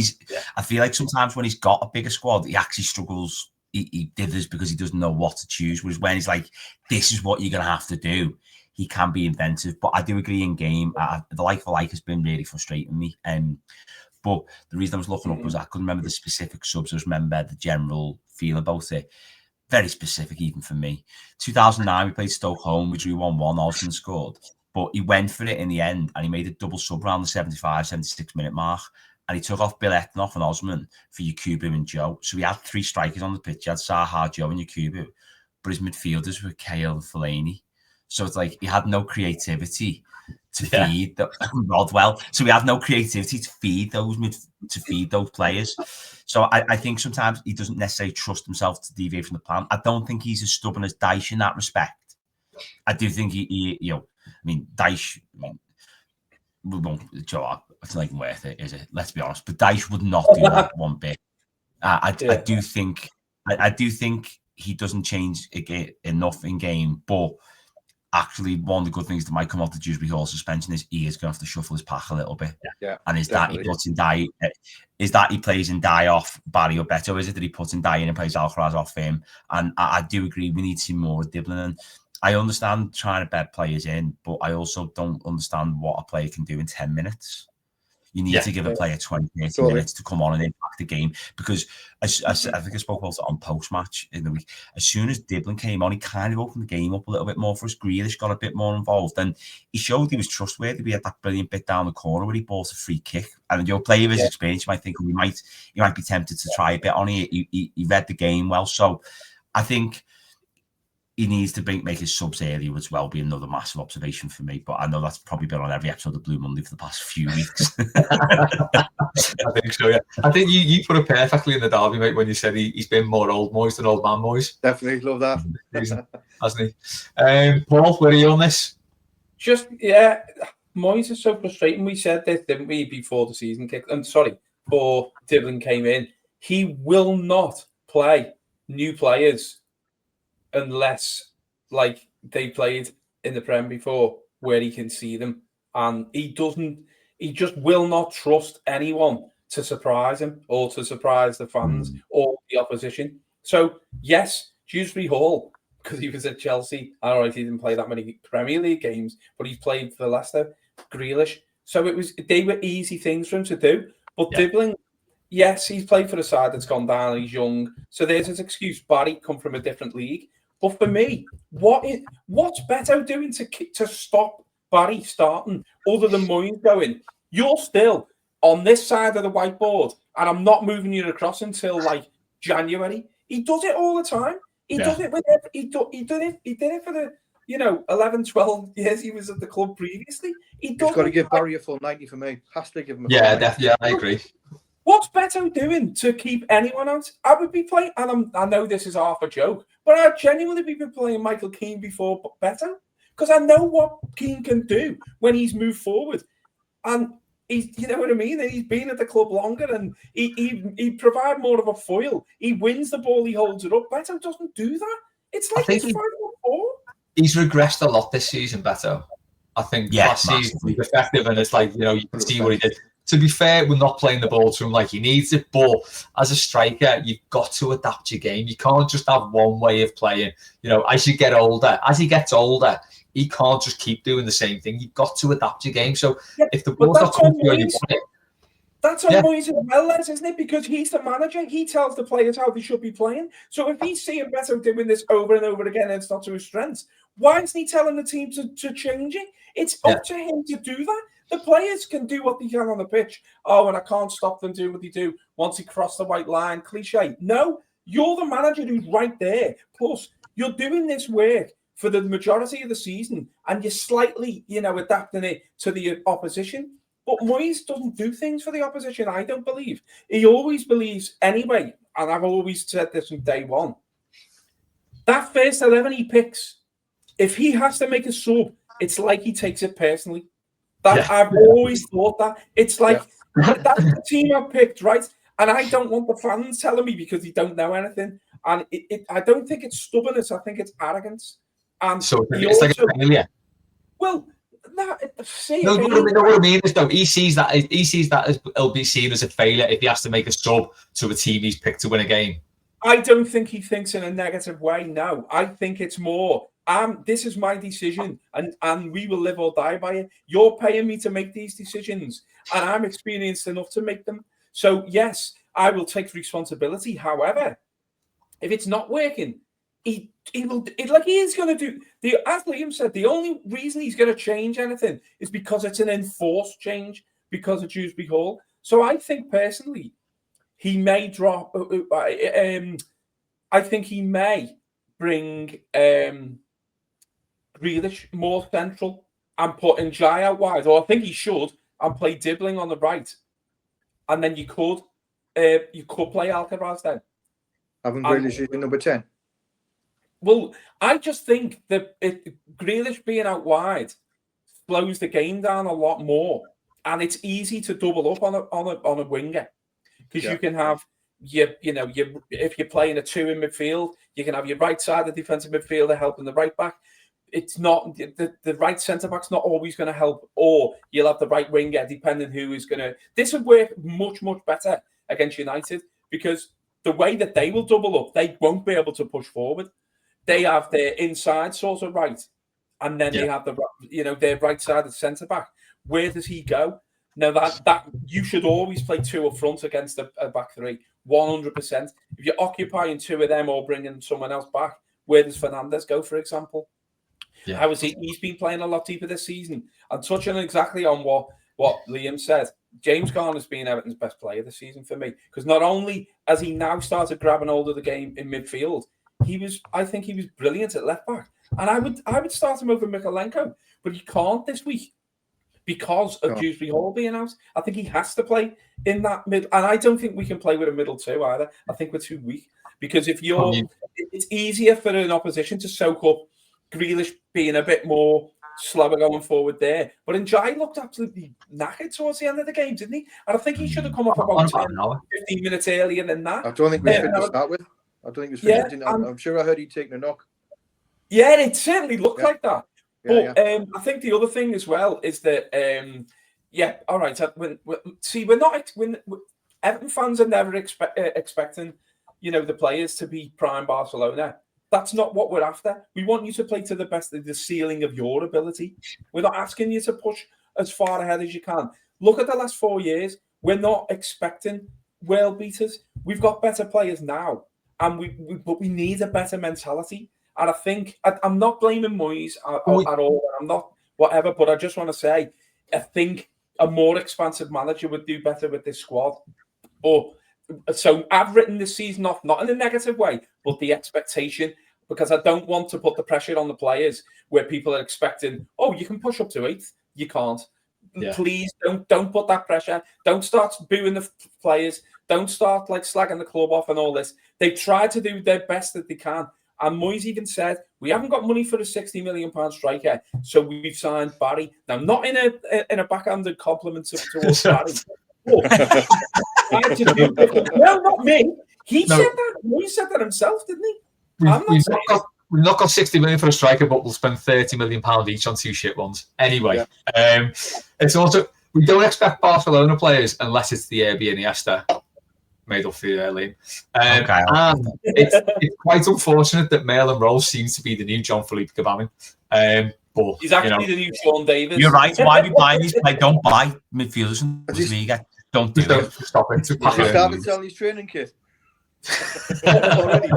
I feel like sometimes when he's got a bigger squad, he actually struggles. He dithers because he doesn't know what to choose. Whereas when he's like, this is what you're going to have to do, he can be inventive. But I do agree in game, the like for like has been really frustrating me. But the reason I was looking up was I couldn't remember the specific subs. I just remember the general feel about it. Very specific, even for me. 2009, we played Stoke home. We drew 1-1. Osman scored. But he went for it in the end, and he made a double sub around the 75, 76-minute mark. And he took off Bill Etnoff and Osman for Yakubu and Joe. So he had 3 strikers on the pitch. He had Zaha, Joe, and Yakubu. But his midfielders were Cahill and Fellaini. So it's like he had no creativity to feed Rodwell. So we had no creativity to feed those players. So I think sometimes he doesn't necessarily trust himself to deviate from the plan. I don't think he's as stubborn as Dyche in that respect. I do think Dyche. We won't, Joe. It's not even worth it, is it? Let's be honest. But Dyche would not do that one bit. I do think he doesn't change enough in game, but. Actually, one of the good things that might come off the Dewsbury Hall suspension is he is going to have to shuffle his pack a little bit. Yeah, and is that he puts in Dye? Is that he plays in Dye off Barry or Beto? Or is it that he puts in Dye in and plays Alcaraz off him? And I do agree we need to see more of Diblin. And I understand trying to bet players in, but I also don't understand what a player can do in 10 minutes. You need to give a player 20, 30 minutes to come on and impact the game. Because I think I spoke about it on post-match in the week. As soon as Diblin came on, he kind of opened the game up a little bit more for us. Grealish got a bit more involved. And he showed he was trustworthy. We had that brilliant bit down the corner where he bought a free kick. And your player of his experience, you might think he might be tempted to try a bit on it. He read the game well. So I think he needs to make his subs earlier as well, be another massive observation for me. But I know that's probably been on every episode of Blue Monday for the past few weeks. I think so, yeah. I think you put it perfectly in the derby, mate, when you said he's been more old Moyes than old man Moyes. Definitely love that. Hasn't he? Paul, where are you on this? Moyes is so frustrating. We said this, didn't we, before the season kicked? Before Diblin came in. He will not play new players unless they played in the Prem before, where he can see them. And he just will not trust anyone to surprise him or to surprise the fans or the opposition. So yes, Dewsbury Hall, because he was at Chelsea. All right, he didn't play that many Premier League games, but he's played for Leicester, Grealish. So they were easy things for him to do. But Diblin, yes, he's played for a side that's gone down, he's young. So there's his excuse. Barry come from a different league. But for me, what's Beto doing to stop Barry starting other than Moyes going, you're still on this side of the whiteboard and I'm not moving you across until January. He does it all the time. He does it with he did it for the 11, 12 years he was at the club previously. He's got to give Barry a full 90 for me. Has to give him a full 90. Yeah, I agree. What's Beto doing to keep anyone out? I would be playing, and I know this is half a joke, but I'd genuinely be playing Michael Keane before Beto because I know what Keane can do when he's moved forward, and he's, you know what I mean. And he's been at the club longer, and he provide more of a foil. He wins the ball, he holds it up. Beto doesn't do that. It's like he's 5-4. He's regressed a lot this season, Beto. I think last season he was effective, and it's you can see what he did. To be fair, we're not playing the ball to him like he needs it, but as a striker, you've got to adapt your game. You can't just have one way of playing. As he gets older, he can't just keep doing the same thing. You've got to adapt your game. So if the ball's not coming to you, that's on Moyes as well, Les, isn't it? Because he's the manager. He tells the players how they should be playing. So if he's seeing Beto doing this over and over again and it's not to his strengths, why isn't he telling the team to change it? It's up to him to do that. The players can do what they can on the pitch. Oh, and I can't stop them doing what they do once he crossed the white line. Cliche. No, you're the manager who's right there. Plus, you're doing this work for the majority of the season, and you're slightly, adapting it to the opposition. But Moyes doesn't do things for the opposition, I don't believe. He always believes anyway, and I've always said this from day one, that first 11 he picks, if he has to make a sub, it's like he takes it personally. I've always thought that. It's like that's the team I've picked, right? And I don't want the fans telling me because they don't know anything. And I don't think it's stubbornness. I think it's arrogance. And so it's like a failure. Well, no, what I mean is though he sees that as it'll be seen as a failure if he has to make a sub to a team he's picked to win a game. I don't think he thinks in a negative way. No, I think it's more. This is my decision, and we will live or die by it. You're paying me to make these decisions, and I'm experienced enough to make them. So yes, I will take responsibility. However, if it's not working, he is going to do. As Liam said, the only reason he's going to change anything is because it's an enforced change because of Dewsbury Hall. So I think personally, he may drop. I think he may bring Grealish more central and put Njai out wide, or I think he should, and play Dibbling on the right, and then you could play Alcaraz then. Having Grealish in number 10. Well, I just think that Grealish being out wide slows the game down a lot more, and it's easy to double up on a winger because you can have if you're playing a 2 in midfield, you can have your right side of the defensive midfielder helping the right back. It's not the right centre back's not always going to help, or you'll have the right winger depending who is going to. This would work much better against United because the way that they will double up, they won't be able to push forward. They have their inside sort of right, and then they have their right side of centre back. Where does he go? Now that you should always play 2 up front against a back 3, 100%. If you're occupying 2 of them or bringing someone else back, where does Fernandes go, for example? Yeah. He's been playing a lot deeper this season. And touching exactly on what Liam said, James Garner's been Everton's best player this season for me. Because not only has he now started grabbing hold of the game in midfield, I think he was brilliant at left back. And I would start him over Mikalenko, but he can't this week because of Dewsbury Hall being out. I think he has to play in that mid, and I don't think we can play with a middle 2 either. I think we're too weak because it's easier for an opposition to soak up Grealish being a bit more slower going forward there. But Njai looked absolutely knackered towards the end of the game, didn't he? And I think he should have come off about 15 minutes earlier than that. I don't think we fit to start with. I don't think it was fit. I'm sure I heard he'd taken a knock. Yeah, it certainly looked like that. But I think the other thing as well is that, all right. Everton fans are never expecting, the players to be prime Barcelona. That's not what we're after. We want you to play to the best of the ceiling of your ability. We're not asking you to push as far ahead as you can. Look at the last 4 years. We're not expecting world beaters. We've got better players now, and but we need a better mentality. And I think I'm not blaming Moyes at all. I'm not whatever, but I just want to say I think a more expansive manager would do better with this squad. So I've written this season off, not in a negative way, but the expectation, because I don't want to put the pressure on the players where people are expecting, you can push up to 8th. You can't. Yeah. Please don't put that pressure. Don't start booing the players. Don't start slagging the club off and all this. They try to do their best that they can. And Moyes even said, we haven't got money for a £60 million striker, so we've signed Barry. Now, not in a backhanded compliment towards Barry. No, not me. He said that. Moyes said that himself, didn't he? We've not got 60 million for a striker, but we'll spend 30 million pounds each on 2 shit ones. Anyway, it's also we don't expect Barcelona players unless it's the Airbnb Iniesta. Made up for you there, Liam. And it's quite unfortunate that Mail and Rose seems to be the new John Philippe Gbamin. But he's actually the new Sean Davis. You're right. Why be buying these? Don't buy midfielders in Bundesliga. Don't do it. Stop it. He started selling his training kit. Right,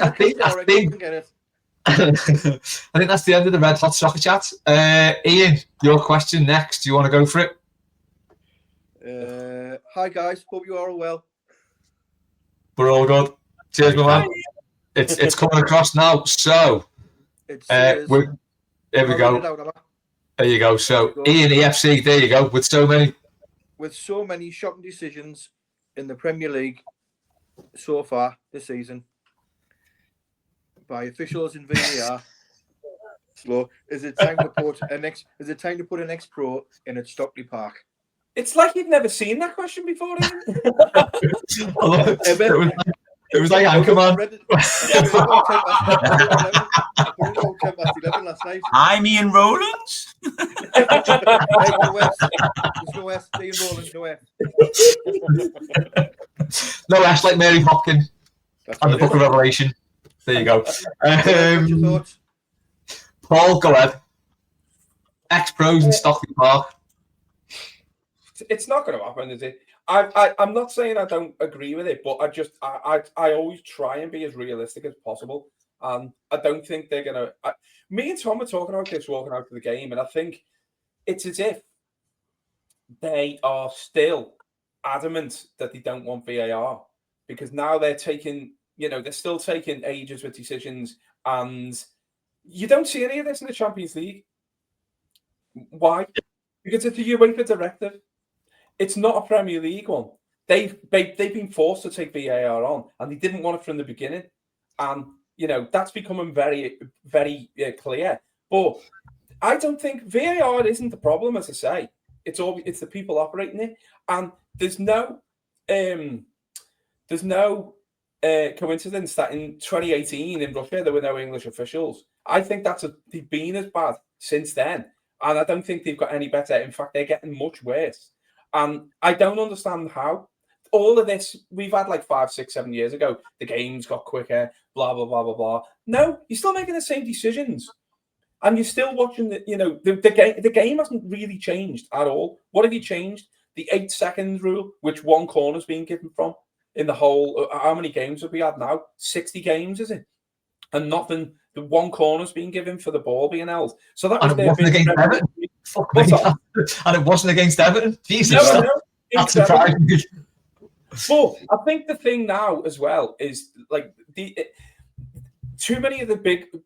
I think that's the end of the Red Hot Soccer Chat. Ian, your question next. Do you want to go for it? Hi guys, hope you are all well. We're all good. Cheers, my man. It's coming across now. So here we go. There you go. So Ian EFC, there you go. With so many shocking decisions in the Premier League so far this season, by officials in VAR. Slow. Is it time to put an ex-pro in at Stockley Park? It's like you've never seen that question before, Ian. It was like Anchorman. It was about 11 last night. I'm Ian Rowlands. Hey, no S. There's no S. Ian Rowlands, no S. No S like Mary Hopkins and the Book of Revelation. There you go. What's your thoughts? Paul, go ahead. Ex-pros in Stockley Park. It's not going to happen, is it? I'm not saying I don't agree with it, but I always try and be as realistic as possible. And I don't think they're going to... Me and Tom were talking about this walking out to the game, and I think it's as if they are still adamant that they don't want VAR, because now they're taking, they're still taking ages with decisions, and you don't see any of this in the Champions League. Why? Because it's a UEFA directive. It's not a Premier League one. They've been forced to take VAR on, and they didn't want it from the beginning. And that's becoming very, very clear. But I don't think VAR isn't the problem, as I say. It's the people operating it, and there's no coincidence that in 2018 in Russia there were no English officials. I think they've been as bad since then, and I don't think they've got any better. In fact, they're getting much worse. And I don't understand how. All of this, we've had like 5, 6, 7 years ago, the games got quicker, blah, blah, blah, blah, blah. No, you're still making the same decisions. And you're still watching the game hasn't really changed at all. What have you changed? The 8 seconds rule, which one corner's being given from in the whole, how many games have we had now? 60 games, is it? And nothing, the one corner's being given for the ball being held. So that was their big... Fuck me. And it wasn't against Everton. Jesus, that's surprising. But I think the thing now as well is like too many of the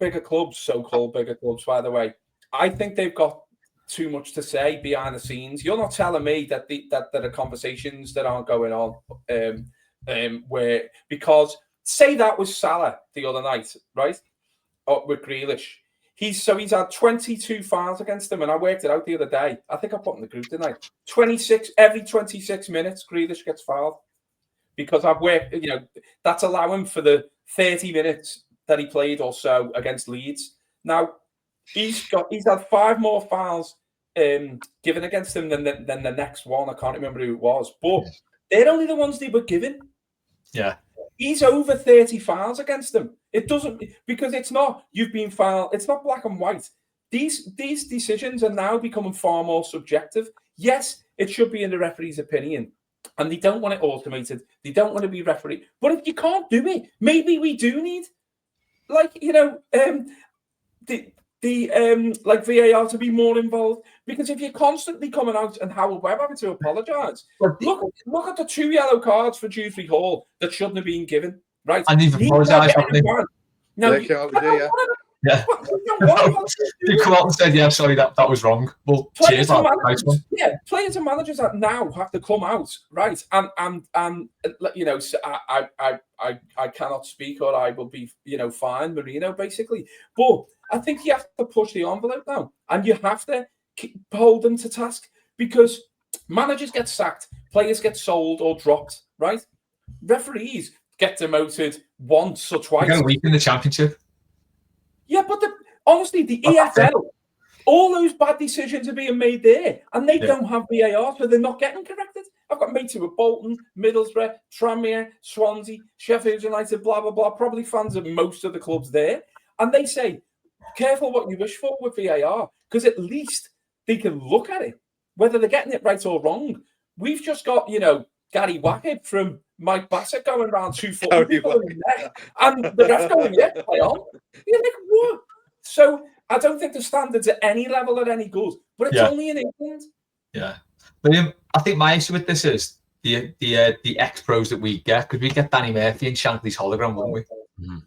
bigger clubs, so-called bigger clubs, by the way. I think they've got too much to say behind the scenes. You're not telling me that there are conversations that aren't going on, because say that was Salah the other night, right? With Grealish. He's had 22 fouls against him, and I worked it out the other day. I think I put in the group, didn't I? 26 every 26 minutes, Grealish gets fouled, because I've worked. That's allowing for the 30 minutes that he played or so against Leeds. Now he's had 5 more fouls given against him than the next one. I can't remember who it was, but they're only the ones they were given. Yeah. He's over 30 fouls against them. It doesn't, because it's not you've been fouled. It's not black and white. These decisions are now becoming far more subjective. Yes, it should be in the referee's opinion, and they don't want it automated. They don't want to be referee. But if you can't do it, maybe we do need, like like VAR to be more involved, because if you're constantly coming out and Howard Webb having to apologise, look at the 2 yellow cards for Dewsbury Hall that shouldn't have been given, right? And you've apologised, haven't you? No, you yeah. You come out and said, "Yeah, sorry, that was wrong." Well, cheers, nice one. Yeah, players and managers that now have to come out, right? And I cannot speak, or I will be, fine, Marino, basically. But I think you have to push the envelope now, and you have to hold them to task, because managers get sacked, players get sold or dropped, right? Referees get demoted once or twice. A week in the Championship. Yeah, but honestly, the EFL, all those bad decisions are being made there, and they don't have VAR, so they're not getting corrected. I've got mates who are Bolton, Middlesbrough, Tranmere, Swansea, Sheffield United, blah, blah, blah, probably fans of most of the clubs there. And they say, careful what you wish for with VAR, because at least they can look at it, whether they're getting it right or wrong. We've just got, Gary Wackett from Mike Bassett going around 240 people in the neck, and the ref going, yeah, play on. You're like, what? So I don't think the standards at any level are any good, but it's only in England. Yeah. But I think my issue with this is the ex-pros that we get, because we get Danny Murphy and Shankly's hologram, wouldn't we? Mm-hmm.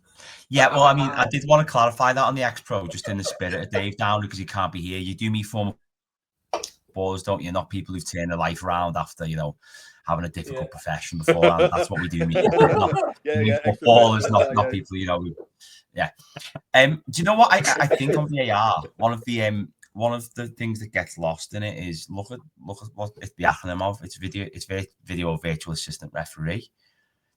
Yeah, well, I mean, I did want to clarify that on the ex-pro, just in the spirit of Dave Down, because he can't be here. You do meet former footballers, don't you? Not people who've turned their life around after, having a difficult profession beforehand. That's what we do. Not footballers, not people, Yeah. Do you know what I think on VAR? One of the things that gets lost in it is look at what it's the acronym of. It's video virtual assistant referee.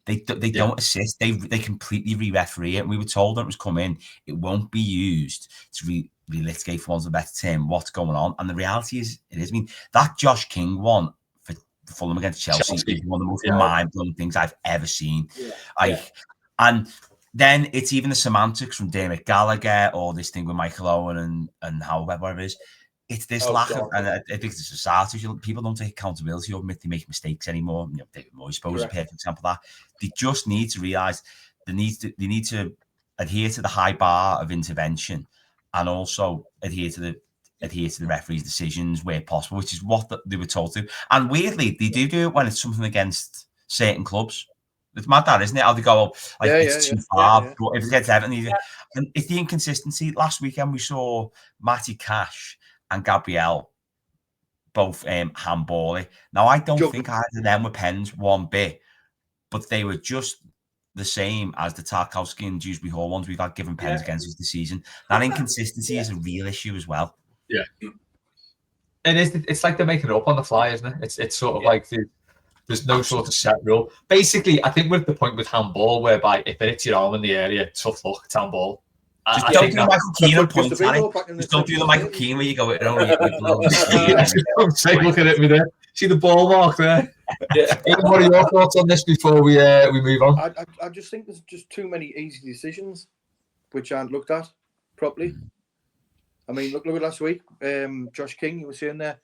They don't assist. They completely re-referee it. And we were told when it was coming, it won't be used to relitigate, for want of a better term, what's going on. And the reality is, it is. I mean, that Josh King one for Fulham against Chelsea is one of the most mind-blowing things I've ever seen. And then it's even the semantics from Dermot Gallagher or this thing with Michael Owen and whatever it is. It's this lack of, and I think it's a society. People don't take accountability or admit they make mistakes anymore. David Moyes, suppose, is a perfect example of that. They just need to realise they need to adhere to the high bar of intervention, and also adhere to the referee's decisions where possible, which is what they were told to. And weirdly, they do it when it's something against certain clubs. It's mad, that, isn't it? How they go, it's too far. But if it gets Everton, and it's the inconsistency. Last weekend we saw Matty Cash and Gabriel both handballing. Now, I don't think either of them were pens one bit, but they were just the same as the Tarkowski and Dewsbury Hall ones we've had given pens against us this season. That inconsistency is a real issue as well. Yeah. It is. It's like they're making it up on the fly, isn't it? It's sort of like there's no sort of set rule. Basically, I think with the point with handball, whereby if it hits your arm in the area, tough luck, it's handball. Just don't do the Michael Keane point, Harry. Just don't do the Michael Keane where you go, it only look at it with there. See the ball mark there? What are your thoughts on this before we move on? I just think there's just too many easy decisions which aren't looked at properly. I mean, look at last week. Josh King, you were saying there,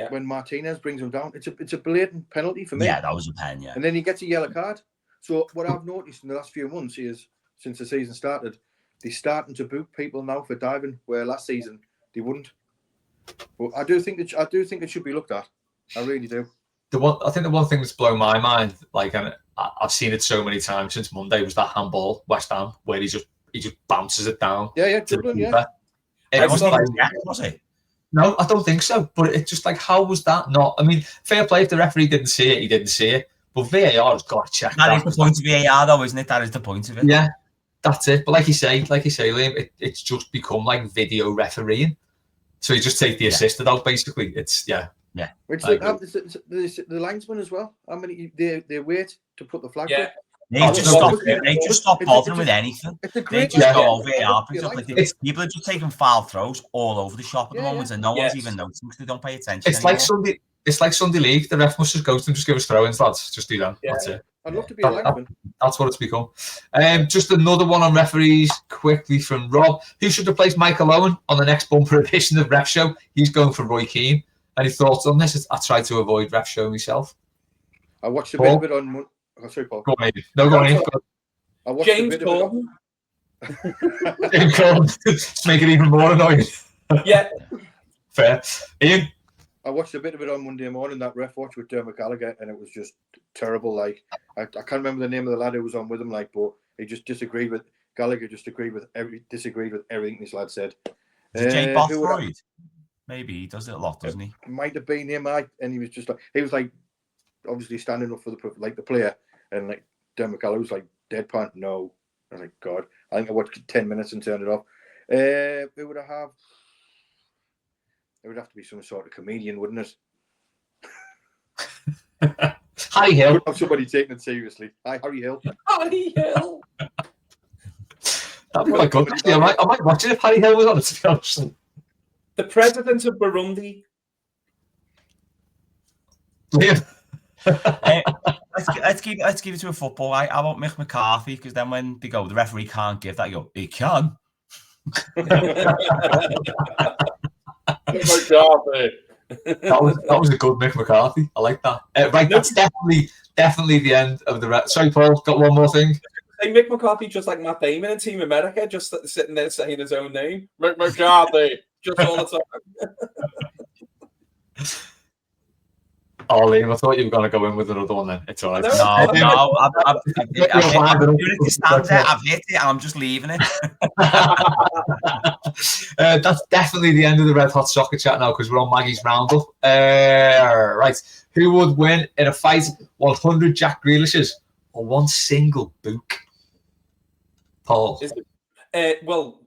when Martinez brings him down, it's a blatant penalty for me. Yeah, that was a pen, And then he gets a yellow card. So what I've noticed in the last few months is, since the season started, they're starting to boot people now for diving, where last season they wouldn't. But I do think it should be looked at. I really do. I think the one thing that's blown my mind, and I've seen it so many times since Monday, was that handball West Ham where he just bounces it down. Dublin, Was it? No, I don't think so. But it's just like, how was that not? I mean, fair play if the referee didn't see it, he didn't see it. But VAR has got to check that. That is the point of VAR, though, isn't it? That is the point of it. Yeah, that's it. But like you say, Liam, it's just become like video refereeing. So you just take the assisted out, basically. It's Which the linesman as well. How many they wait to put the flag up? They just stop bothering with anything. They just go VAR. People are just taking foul throws all over the shop at the moment, and no one's even noticing because they don't pay attention. It's like Sunday League. The ref must just go to them, just give us throw-ins, lads. Just do that. That's it. I'd love to be a linesman. That's what it's become. Just another one on referees, quickly from Rob. Who should replace Michael Owen on the next bumper edition of Ref Show? He's going for Roy Keane. Any thoughts on this? I tried to avoid Ref Show myself. I watched a bit of it on. Oh, sorry, Paul. Go on, no, go on. I watched James Corden. James Corden. Let's make it even more annoying. Yeah. Fair. Ian? I watched a bit of it on Monday morning, that ref watch with Dermot Gallagher, and it was just terrible. Like, I can't remember the name of the lad who was on with him, but he just disagreed with Gallagher. Disagreed with everything this lad said. Jay Bothroyd? Maybe he does it a lot, doesn't he? Might have been him, and he was like obviously standing up for the player, and like Dermot Gallagher was like deadpan. No, I was like, God, I think I watched 10 minutes and turned it off. It would have to be some sort of comedian, wouldn't it? Harry Hill. Somebody taking it seriously. Hi, Harry Hill. Harry Hill. That'd be quite good. Actually, I might watch it if Harry Hill was on it, to be honest. The president of Burundi. Yeah. Let's give it to a football. I want Mick McCarthy, because then when they go, the referee can't give that, you go, he can. That was a good Mick McCarthy. I like that. Right, that's definitely the end of the. Sorry, Paul. Got one more thing. Hey, Mick McCarthy, just like Matt Damon in Team America, just sitting there saying his own name. Mick McCarthy, just all the time. Oh, Liam, I thought you were going to go in with another one then. It's all right. No, I've doing it to stand there. I've hit it. I'm just leaving it. That's definitely the end of the Red Hot Soccer chat now because we're on Maggie's roundup. Right. Who would win in a fight? 100 Jack Grealishes or one single Book? Paul. Well,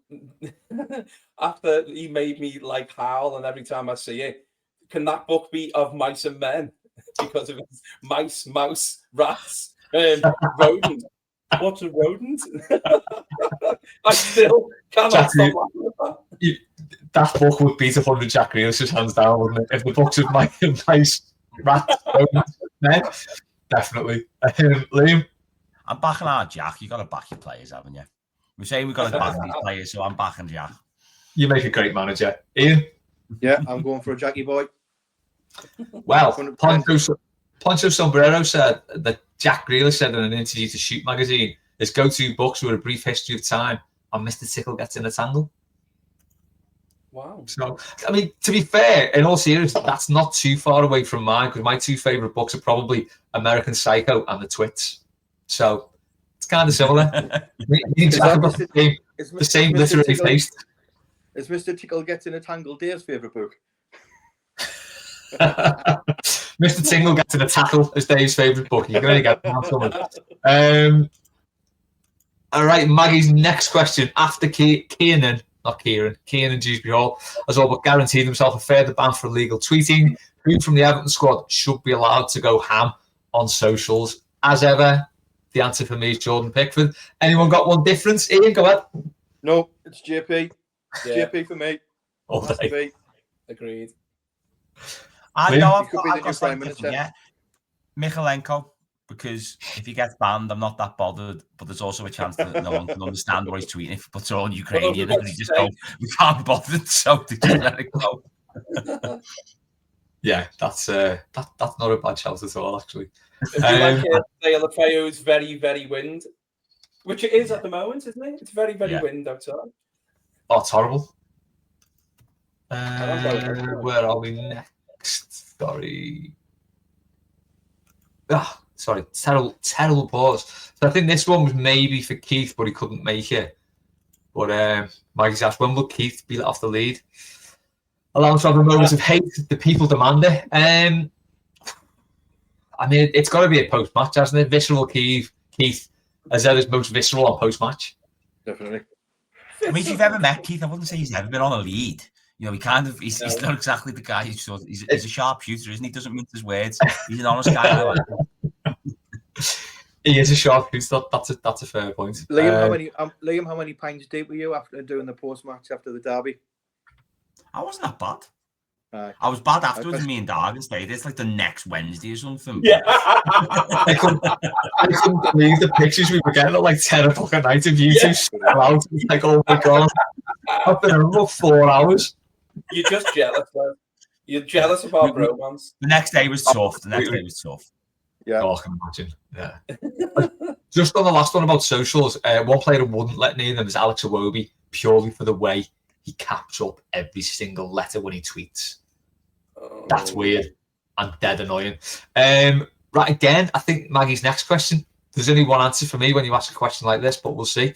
after he made me like howl, and every time I see it, can that book be of mice and men? Because of its mice, mouse, rats, rodent. What's a rodent? I still cannot stop laughing at that. That book would beat 100 Jack Grealish's hands down, wouldn't it? If the books of mice, rats, rodents, men, definitely. Liam? I'm backing our Jack. You got to back your players, haven't you? We're saying we've got to back these players, so I'm backing Jack. You make a great manager. Ian? Yeah, I'm going for a Jackie boy. Well, Poncho Sombrero said that Jack Grealish said in an interview to Shoot magazine, his go-to books were A Brief History of Time and Mr. Tickle Gets in a Tangle. Wow. So, I mean, to be fair, in all seriousness, that's not too far away from mine because my two favourite books are probably American Psycho and The Twits. So, it's kind of similar. The same literary taste. Is Mr. Tickle Gets in a Tangle Dave's favourite book? Mr. Tingle Gets in a Tackle is Dave's favourite book. You can only get that someone. All right, Maggie's next question. After Kiernan Dewsbury Hall has all but guaranteed himself a further ban for illegal tweeting, who from the Everton squad should be allowed to go ham on socials? As ever, the answer for me is Jordan Pickford. Anyone got one difference? Ian, go ahead. No, it's JP. Yeah. JP for me. All day. Agreed. I know I've could be the new Prime got Minister. yeah, Michalenko, because if he gets banned, I'm not that bothered. But there's also a chance that no one can understand what he's tweeting if he puts it on Ukrainian and he just go, we can't be bothered, so they just let it go. Yeah, that's not a bad shout at all, actually. If you like Deulofeu's very, very wind, which it is at the moment, isn't it? It's very, very wind outside. Oh, it's horrible. Where are we next? Sorry. Sorry. Terrible pause. So I think this one was maybe for Keith, but he couldn't make it. But Maggie's asked, when will Keith be let off the lead? Allow him to have a moment of hate. The people demand it. I mean, it's got to be a post-match, hasn't it? Visceral Keith has said his most visceral on post-match. Definitely. I mean, if you've ever met Keith, I wouldn't say he's ever been on a lead. You know, he's not exactly the guy he's a sharp shooter, isn't he? Doesn't mince his words. He's an honest guy. He is a sharp shooter. That's a fair point. Liam, how many pints deep were you after doing the post-match after the derby? I wasn't that bad. I was bad afterwards, and me and Dargan stayed. It's like the next Wednesday or something. Yeah. I couldn't believe the pictures we were getting at like 10 o'clock at night of you two out. It's like, oh my God. I've been about 4 hours. You're just jealous, man. You're jealous of our romance. The next day was tough. Yeah. Oh, I can imagine. Yeah. Just on the last one about socials, one player who wouldn't let near them is Alex Iwobi, purely for the way he caps up every single letter when he tweets. That's weird and dead annoying. Right, again, I think Maggie's next question. There's only one answer for me when you ask a question like this, but we'll see.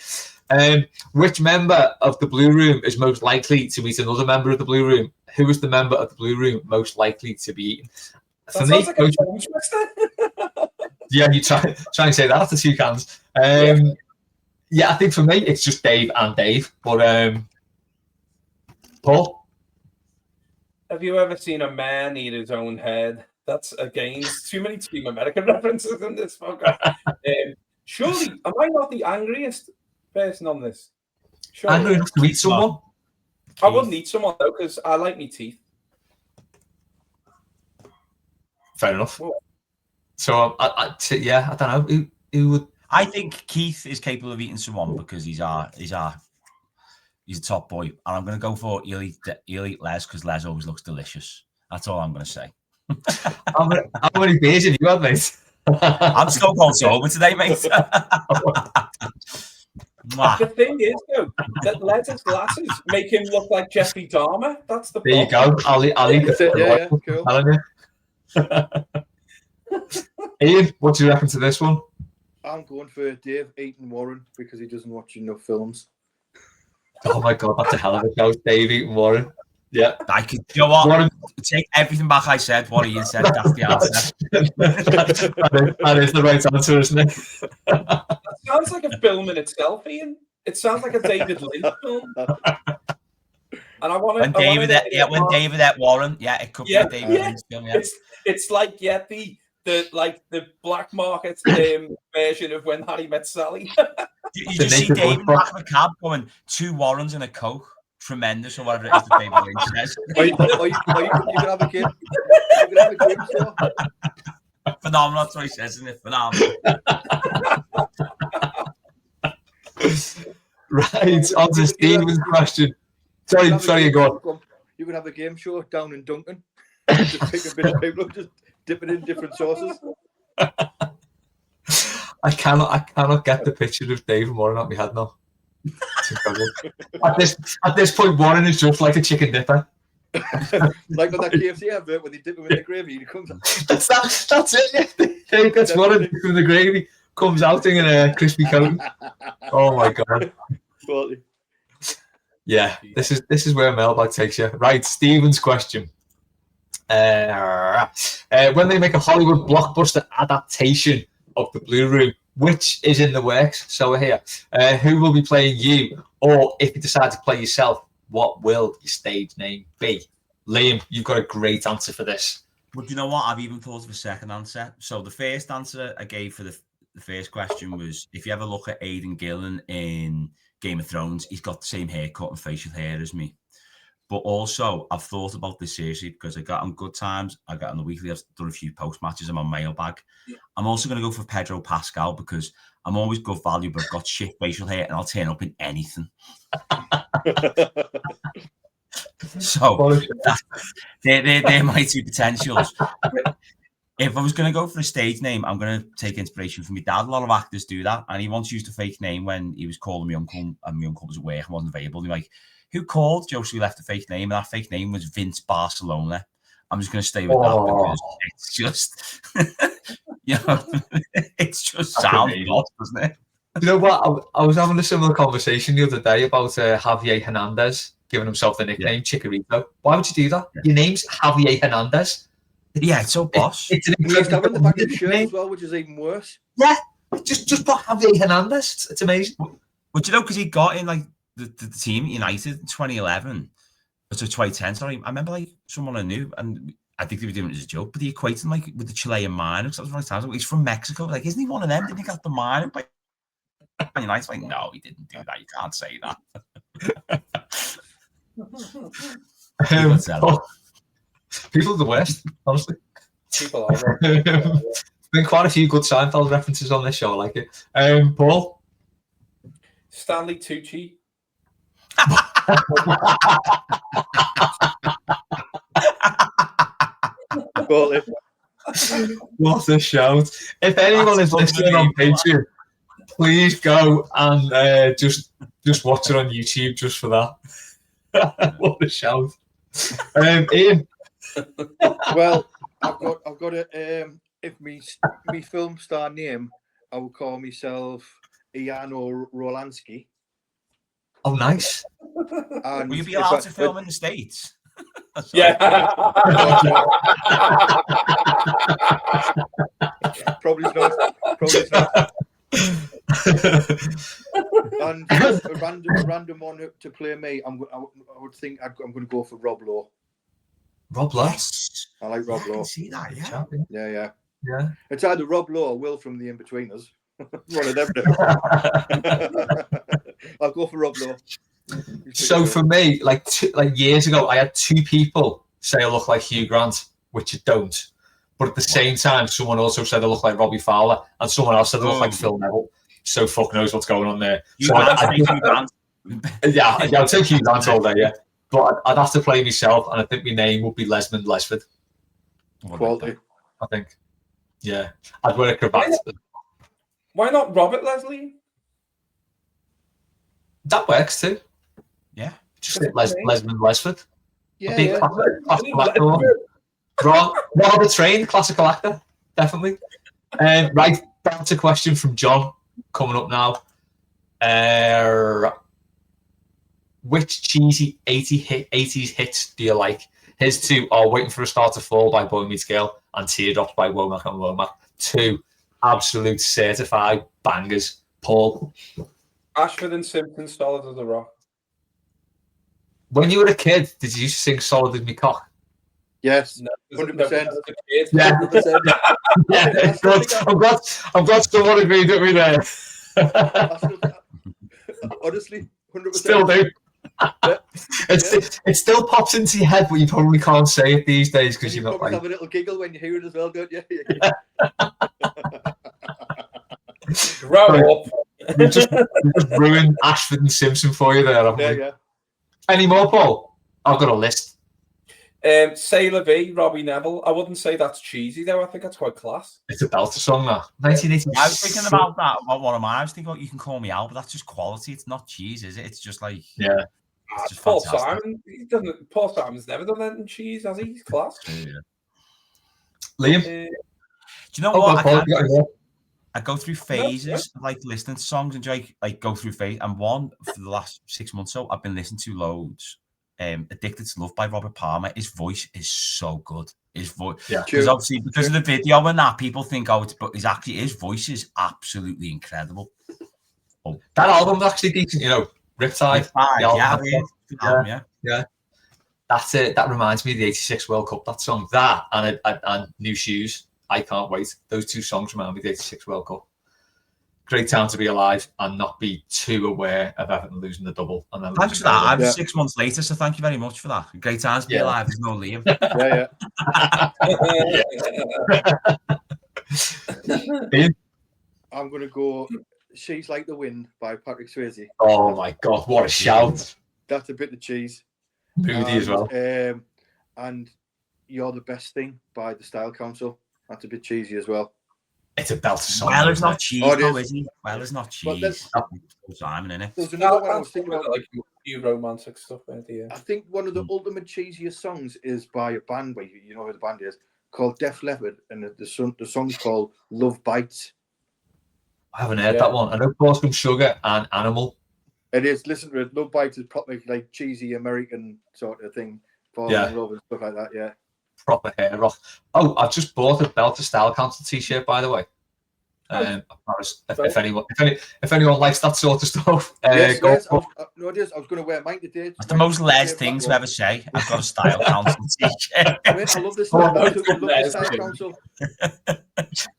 Which member of the Blue Room is most likely to meet another member of the Blue Room? Who is the member of the Blue Room most likely to be eaten? For me, like yeah, you try and say that after 2 cans. Yeah, I think for me, it's just Dave and Dave. But Paul? Have you ever seen a man eat his own head? That's again too many Team American references in this podcast. Surely, am I not the angriest person on this? Surely. Angry enough to eat someone? I wouldn't eat someone though, because I like my teeth. Fair enough. So, I don't know. Who would? I think Keith is capable of eating someone because he's a top boy, and I'm going to go for he'll eat Les because Les always looks delicious. That's all I'm going to say. How many beers have you had, mate? I'm still going sober today, mate. The thing is, though, that Les's glasses make him look like Jeffrey Dahmer. That's the problem. There you go. I'll eat the yeah, cool. Ian, what do you reckon to this one? I'm going for Dave Eaton Warren because he doesn't watch enough films. Oh my God, that's a hell of a shout, Dave Eaton Warren. Yeah. I could, you know what? Warren. Take everything back I said, what Ian said, that's the answer. that is the right answer, isn't it? That sounds like a film in itself, Ian. It sounds like a David Lynch film. And I want to. When David at Warren, it could be a David Lynch film. Yeah. It's like the black market version of When Harry Met Sally. You just see David in the back of a cab going 2 Warrens and a Coke. Tremendous, or whatever it is that David Lynch says. You can have a game. You can have a game show. Phenomenal, that's what he says, isn't it? Phenomenal. Right, on to Stephen's question. Sorry, go on. You can have a game show down in Duncan. Just pick a bit of people, just dip it in different sauces. I cannot get the picture of David Warren out my head now. It's incredible. At this point, Warren is just like a chicken dipper. Like on that KFC advert when they dip him in the gravy, he comes out. That's it. Yeah. That's Warren in the gravy. Comes out in a crispy coat. Oh my God. Quality. Yeah, this is where Mailbag takes you. Right, Stephen's question. When they make a Hollywood blockbuster adaptation of The Blue Room, which is in the works, so we're here, who will be playing you? Or if you decide to play yourself, what will your stage name be? Liam, you've got a great answer for this. But you know what? I've even thought of a second answer. So the first answer I gave for the first question was, if you ever look at Aidan Gillen in Game of Thrones, he's got the same haircut and facial hair as me. But also, I've thought about this seriously because I got on Good Times, I got on the weekly, I've done a few post matches, I'm on Mailbag. Yeah. I'm also going to go for Pedro Pascal because I'm always good value, but I've got shit facial hair and I'll turn up in anything. So, they're my 2 potentials. If I was going to go for a stage name, I'm going to take inspiration from my dad. A lot of actors do that. And he once used a fake name when he was calling me uncle, and my uncle was at work and wasn't available. He's like, who called? Joe, so we left a fake name, and that fake name was Vince Barcelona. I'm just going to stay with that because it's just, it's just sound odd, doesn't it? You know what? I was having a similar conversation the other day about Javier Hernandez giving himself the nickname Chicharito. Why would you do that? Your name's Javier Hernandez. Yeah, it's so posh. It's an incredible the back of the shirt as well, which is even worse. Yeah, just put Javier Hernandez. It's amazing. But you know, because he got in like the team United in 2011, or 2010. Sorry, I remember like someone I knew, and I think they were doing it as a joke, but he equated him like with the Chilean miners. That was one of the he's from Mexico. Like, isn't he one of them? Didn't he got the mine? But United's like, no, he didn't do that. You can't say that. People are the worst, honestly. People are. There's been quite a few good Seinfeld references on this show, I like it. Paul? Stanley Tucci. What a shout. If anyone is listening on Patreon, please go and just watch it on YouTube just for that. What a shout. Ian? Well, I've got a if me film star name, I would call myself Iano Rolansky. Oh, nice. And will you be allowed to film in the States? Yeah. Probably not. And a random one to play me, I would think I'm going to go for Rob Lowe. Rob Lowe? Yes. I like Rob Lowe. I can see that, Yeah. Yeah. It's either Rob Lowe or Will from The In-Betweeners. One of them. I'll go for Rob Lowe. So for me, like years ago, I had 2 people say I look like Hugh Grant, which I don't. But at the same time, someone also said I look like Robbie Fowler, and someone else said I look like Phil Neville. So fuck knows what's going on there. So yeah, I'll take Hugh Grant all day, yeah. But I'd have to play myself, and I think my name would be Lesmond Lesford. Quality. I think. Yeah. I'd wear a cravat. Why not Robert Leslie? That works too. Yeah. Just Lesmond Lesford. Yeah. Wrong. Robert Train, classical actor, definitely. Right, back to question from John coming up now. Which cheesy 80s hits do you like? His two are Waiting for a Star to Fall by Boy Meets Girl and Teardrops by Womack and Womack. Two absolute certified bangers. Paul? Ashford and Simpson, Solid as a Rock. When you were a kid, did you sing Solid as Me Cock? Yes, No, 100%. Yeah. 100%. Yeah, I'm glad someone agreed with me there. Honestly, 100%. Still do. Yeah. It still pops into your head, but you probably can't say it these days because You you're not probably like. have a little giggle when you hear it as well, don't you? Grow up. We've just ruined Ashford and Simpson for you there, haven't we? Yeah. Any more, Paul? I've got a list. Sailor V, Robbie Neville. I wouldn't say that's cheesy though. I think that's quite class. It's a belter song, that. 1986. I was thinking about that. One of mine. I was thinking about You Can Call Me Out, but that's just quality. It's not cheese, is it? It's just like It's just Paul fantastic. Simon. Paul Simon's never done anything cheese, has he? He's class. Yeah. Liam? Do you know what? Paul, I go through phases of like listening to songs and like go through phase. And one for the last 6 months, so I've been listening to loads. Addicted to Love by Robert Palmer. His voice is so good. His voice, because obviously because of the video and that, people think but his voice is absolutely incredible. That album's actually decent, Riptide. Yeah. That's it. That reminds me of the '86 World Cup. That song, that and New Shoes. I Can't Wait. Those two songs remind me of the '86 World Cup. Great time to be alive and not be too aware of Everton losing the double. And then thanks for that. I'm 6 months later, so thank you very much for that. Great time to be alive. There's no Liam. Yeah. I'm going to go She's Like the Wind by Patrick Swayze. Oh my God, what a shout. That's a bit of cheese. Moody as well. And You're the Best Thing by the Style Council. That's a bit cheesy as well. It's a belter song. Well, it's not cheese, though, is he? Well, it's not cheese. Simon, in it. There's another one I was thinking about, like new romantic stuff. I think one of the ultimate cheesiest songs is by a band, where you know who the band is, called Def Leppard, and the song's called Love Bites. I haven't heard that one. I know Porcelain Sugar and Animal. It is. Listen to it. Love Bites is probably like cheesy American sort of thing. Falling in love and stuff like that. Yeah. Proper hair rock. Oh, I've just bought a Belter Style Council t-shirt, by the way. If anyone likes that sort of stuff, I was going to wear mine today. That's the most Les thing to ever say. I've got a Style Council t-shirt. I love this. I love the Style Council.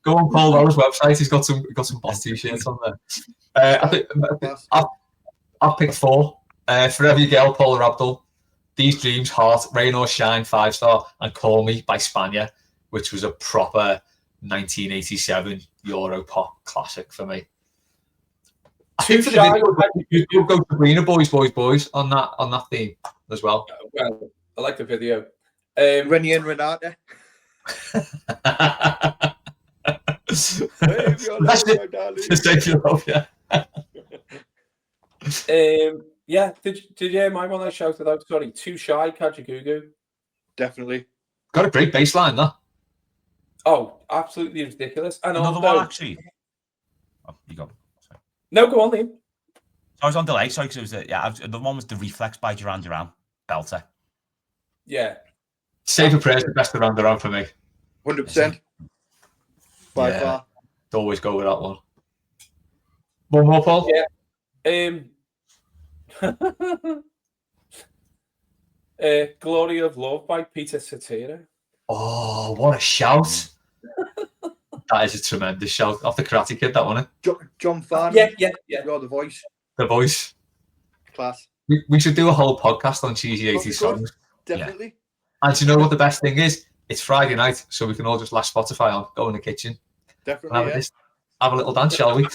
Go on Paul Lowe's website. He's got some boss t-shirts on there. I think I've picked 4. Forever Your Girl, Paula Abdul. These Dreams, Heart, Rain or Shine, 5-star, and Call Me by Spania, which was a proper 1987 Euro pop classic for me. I think for the video, you go Sabrina, Boys on that theme as well. Well, I like the video. Rennie and Renata. Yeah, did you hear my one I shouted out? Sorry, Too Shy, Kajagoogoo. Definitely. Got a great bass line, that. Oh, absolutely ridiculous. And another one, actually. Oh, you go. Sorry. No, go on, Liam. I was on delay, sorry, because it was the one was The Reflex by Duran Duran. Belter. Yeah. Save a Prayer is the best Duran Duran for me. 100%. By far. Always go with that one. One more, Paul? Yeah. Glory of Love by Peter Cetera. Oh, what a shout. That is a tremendous shout. Off the Karate Kid, that one. John Farnham. Yeah. You're the voice. The voice. Class. We should do a whole podcast on cheesy 80s songs. Definitely. Yeah. And do you know what the best thing is? It's Friday night, so we can all just lash Spotify on, go in the kitchen. Definitely, have a little dance, shall we?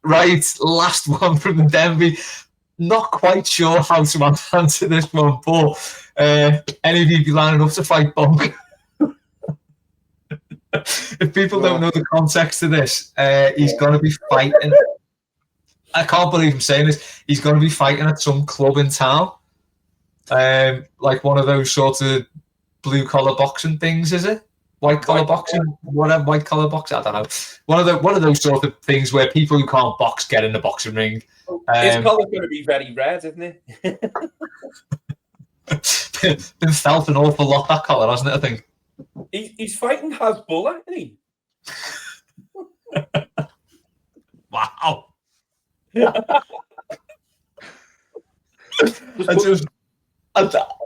Right, last one from the Denby. Not quite sure how to answer this one, but any of you be lining up to fight Bonk? If people don't know the context of this, he's going to be fighting. I can't believe I'm saying this. He's going to be fighting at some club in town, like one of those sort of blue collar boxing things, is it? White collar boxing, whatever. White collar boxing, I don't know. One of those sort of things where people who can't box get in the boxing ring. His collar's going to be very red, isn't it? Been felt an awful lot, that collar, hasn't it? I think He's fighting Hezbollah, isn't he? Wow.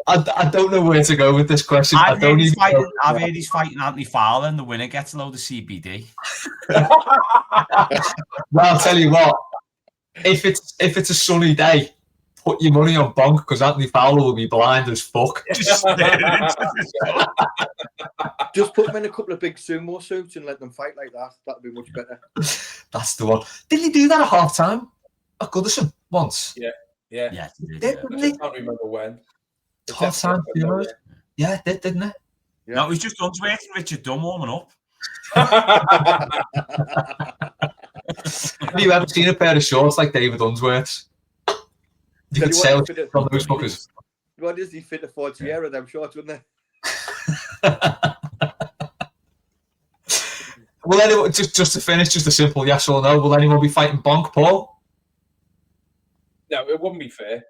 I don't know where to go with this question. I've heard he's fighting Anthony Fowler, and the winner gets a load of CBD. Well, I'll tell you what. If it's a sunny day, put your money on Bonk because Anthony Fowler will be blind as fuck. Just put them in a couple of big sumo suits and let them fight like that. That'd be much better. That's the one. Didn't he do that at half time at Goodison once? Yeah. Yeah, I Didn't can't remember when. half time? Yeah, didn't it? Yeah. No, it was just Unsworth and Richard Dunn warming up. Have you ever seen a pair of shorts like David Unsworth's? You could sell from those fuckers. What is he fit to 40 year of them shorts, wouldn't they? Will anyone just to finish, just a simple yes or no? Will anyone be fighting Bonk, Paul? No, it wouldn't be fair.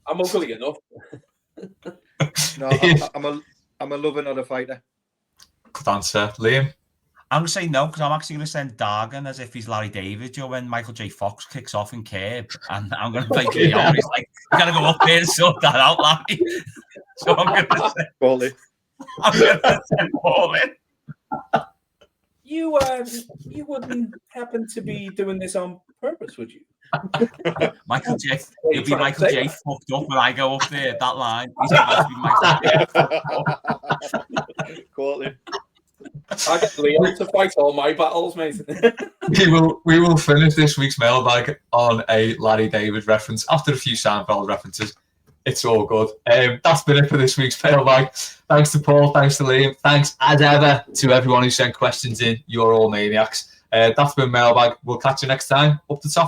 I'm ugly enough. No, I'm a lover, not a fighter. Good answer, Liam. I'm going to say no, because I'm actually going to send Dargan as if he's Larry David, when Michael J. Fox kicks off in Curb. And I'm going to play Leo. He's like, you got to go up there and sort that out, Larry. So I'm going to send Paul in. You wouldn't happen to be doing this on purpose, would you? Michael J. It'll be Michael J. fucked up when I go up there. That line. He's supposed to be Michael J. fucked up. Quality. I get Leo to fight all my battles, mate. we will finish this week's mailbag on a Larry David reference after a few Seinfeld references. It's all good. That's been it for this week's mailbag. Thanks to Paul, thanks to Liam, thanks as ever to everyone who sent questions in. You're all maniacs. That's been mailbag. We'll catch you next time. Up the top.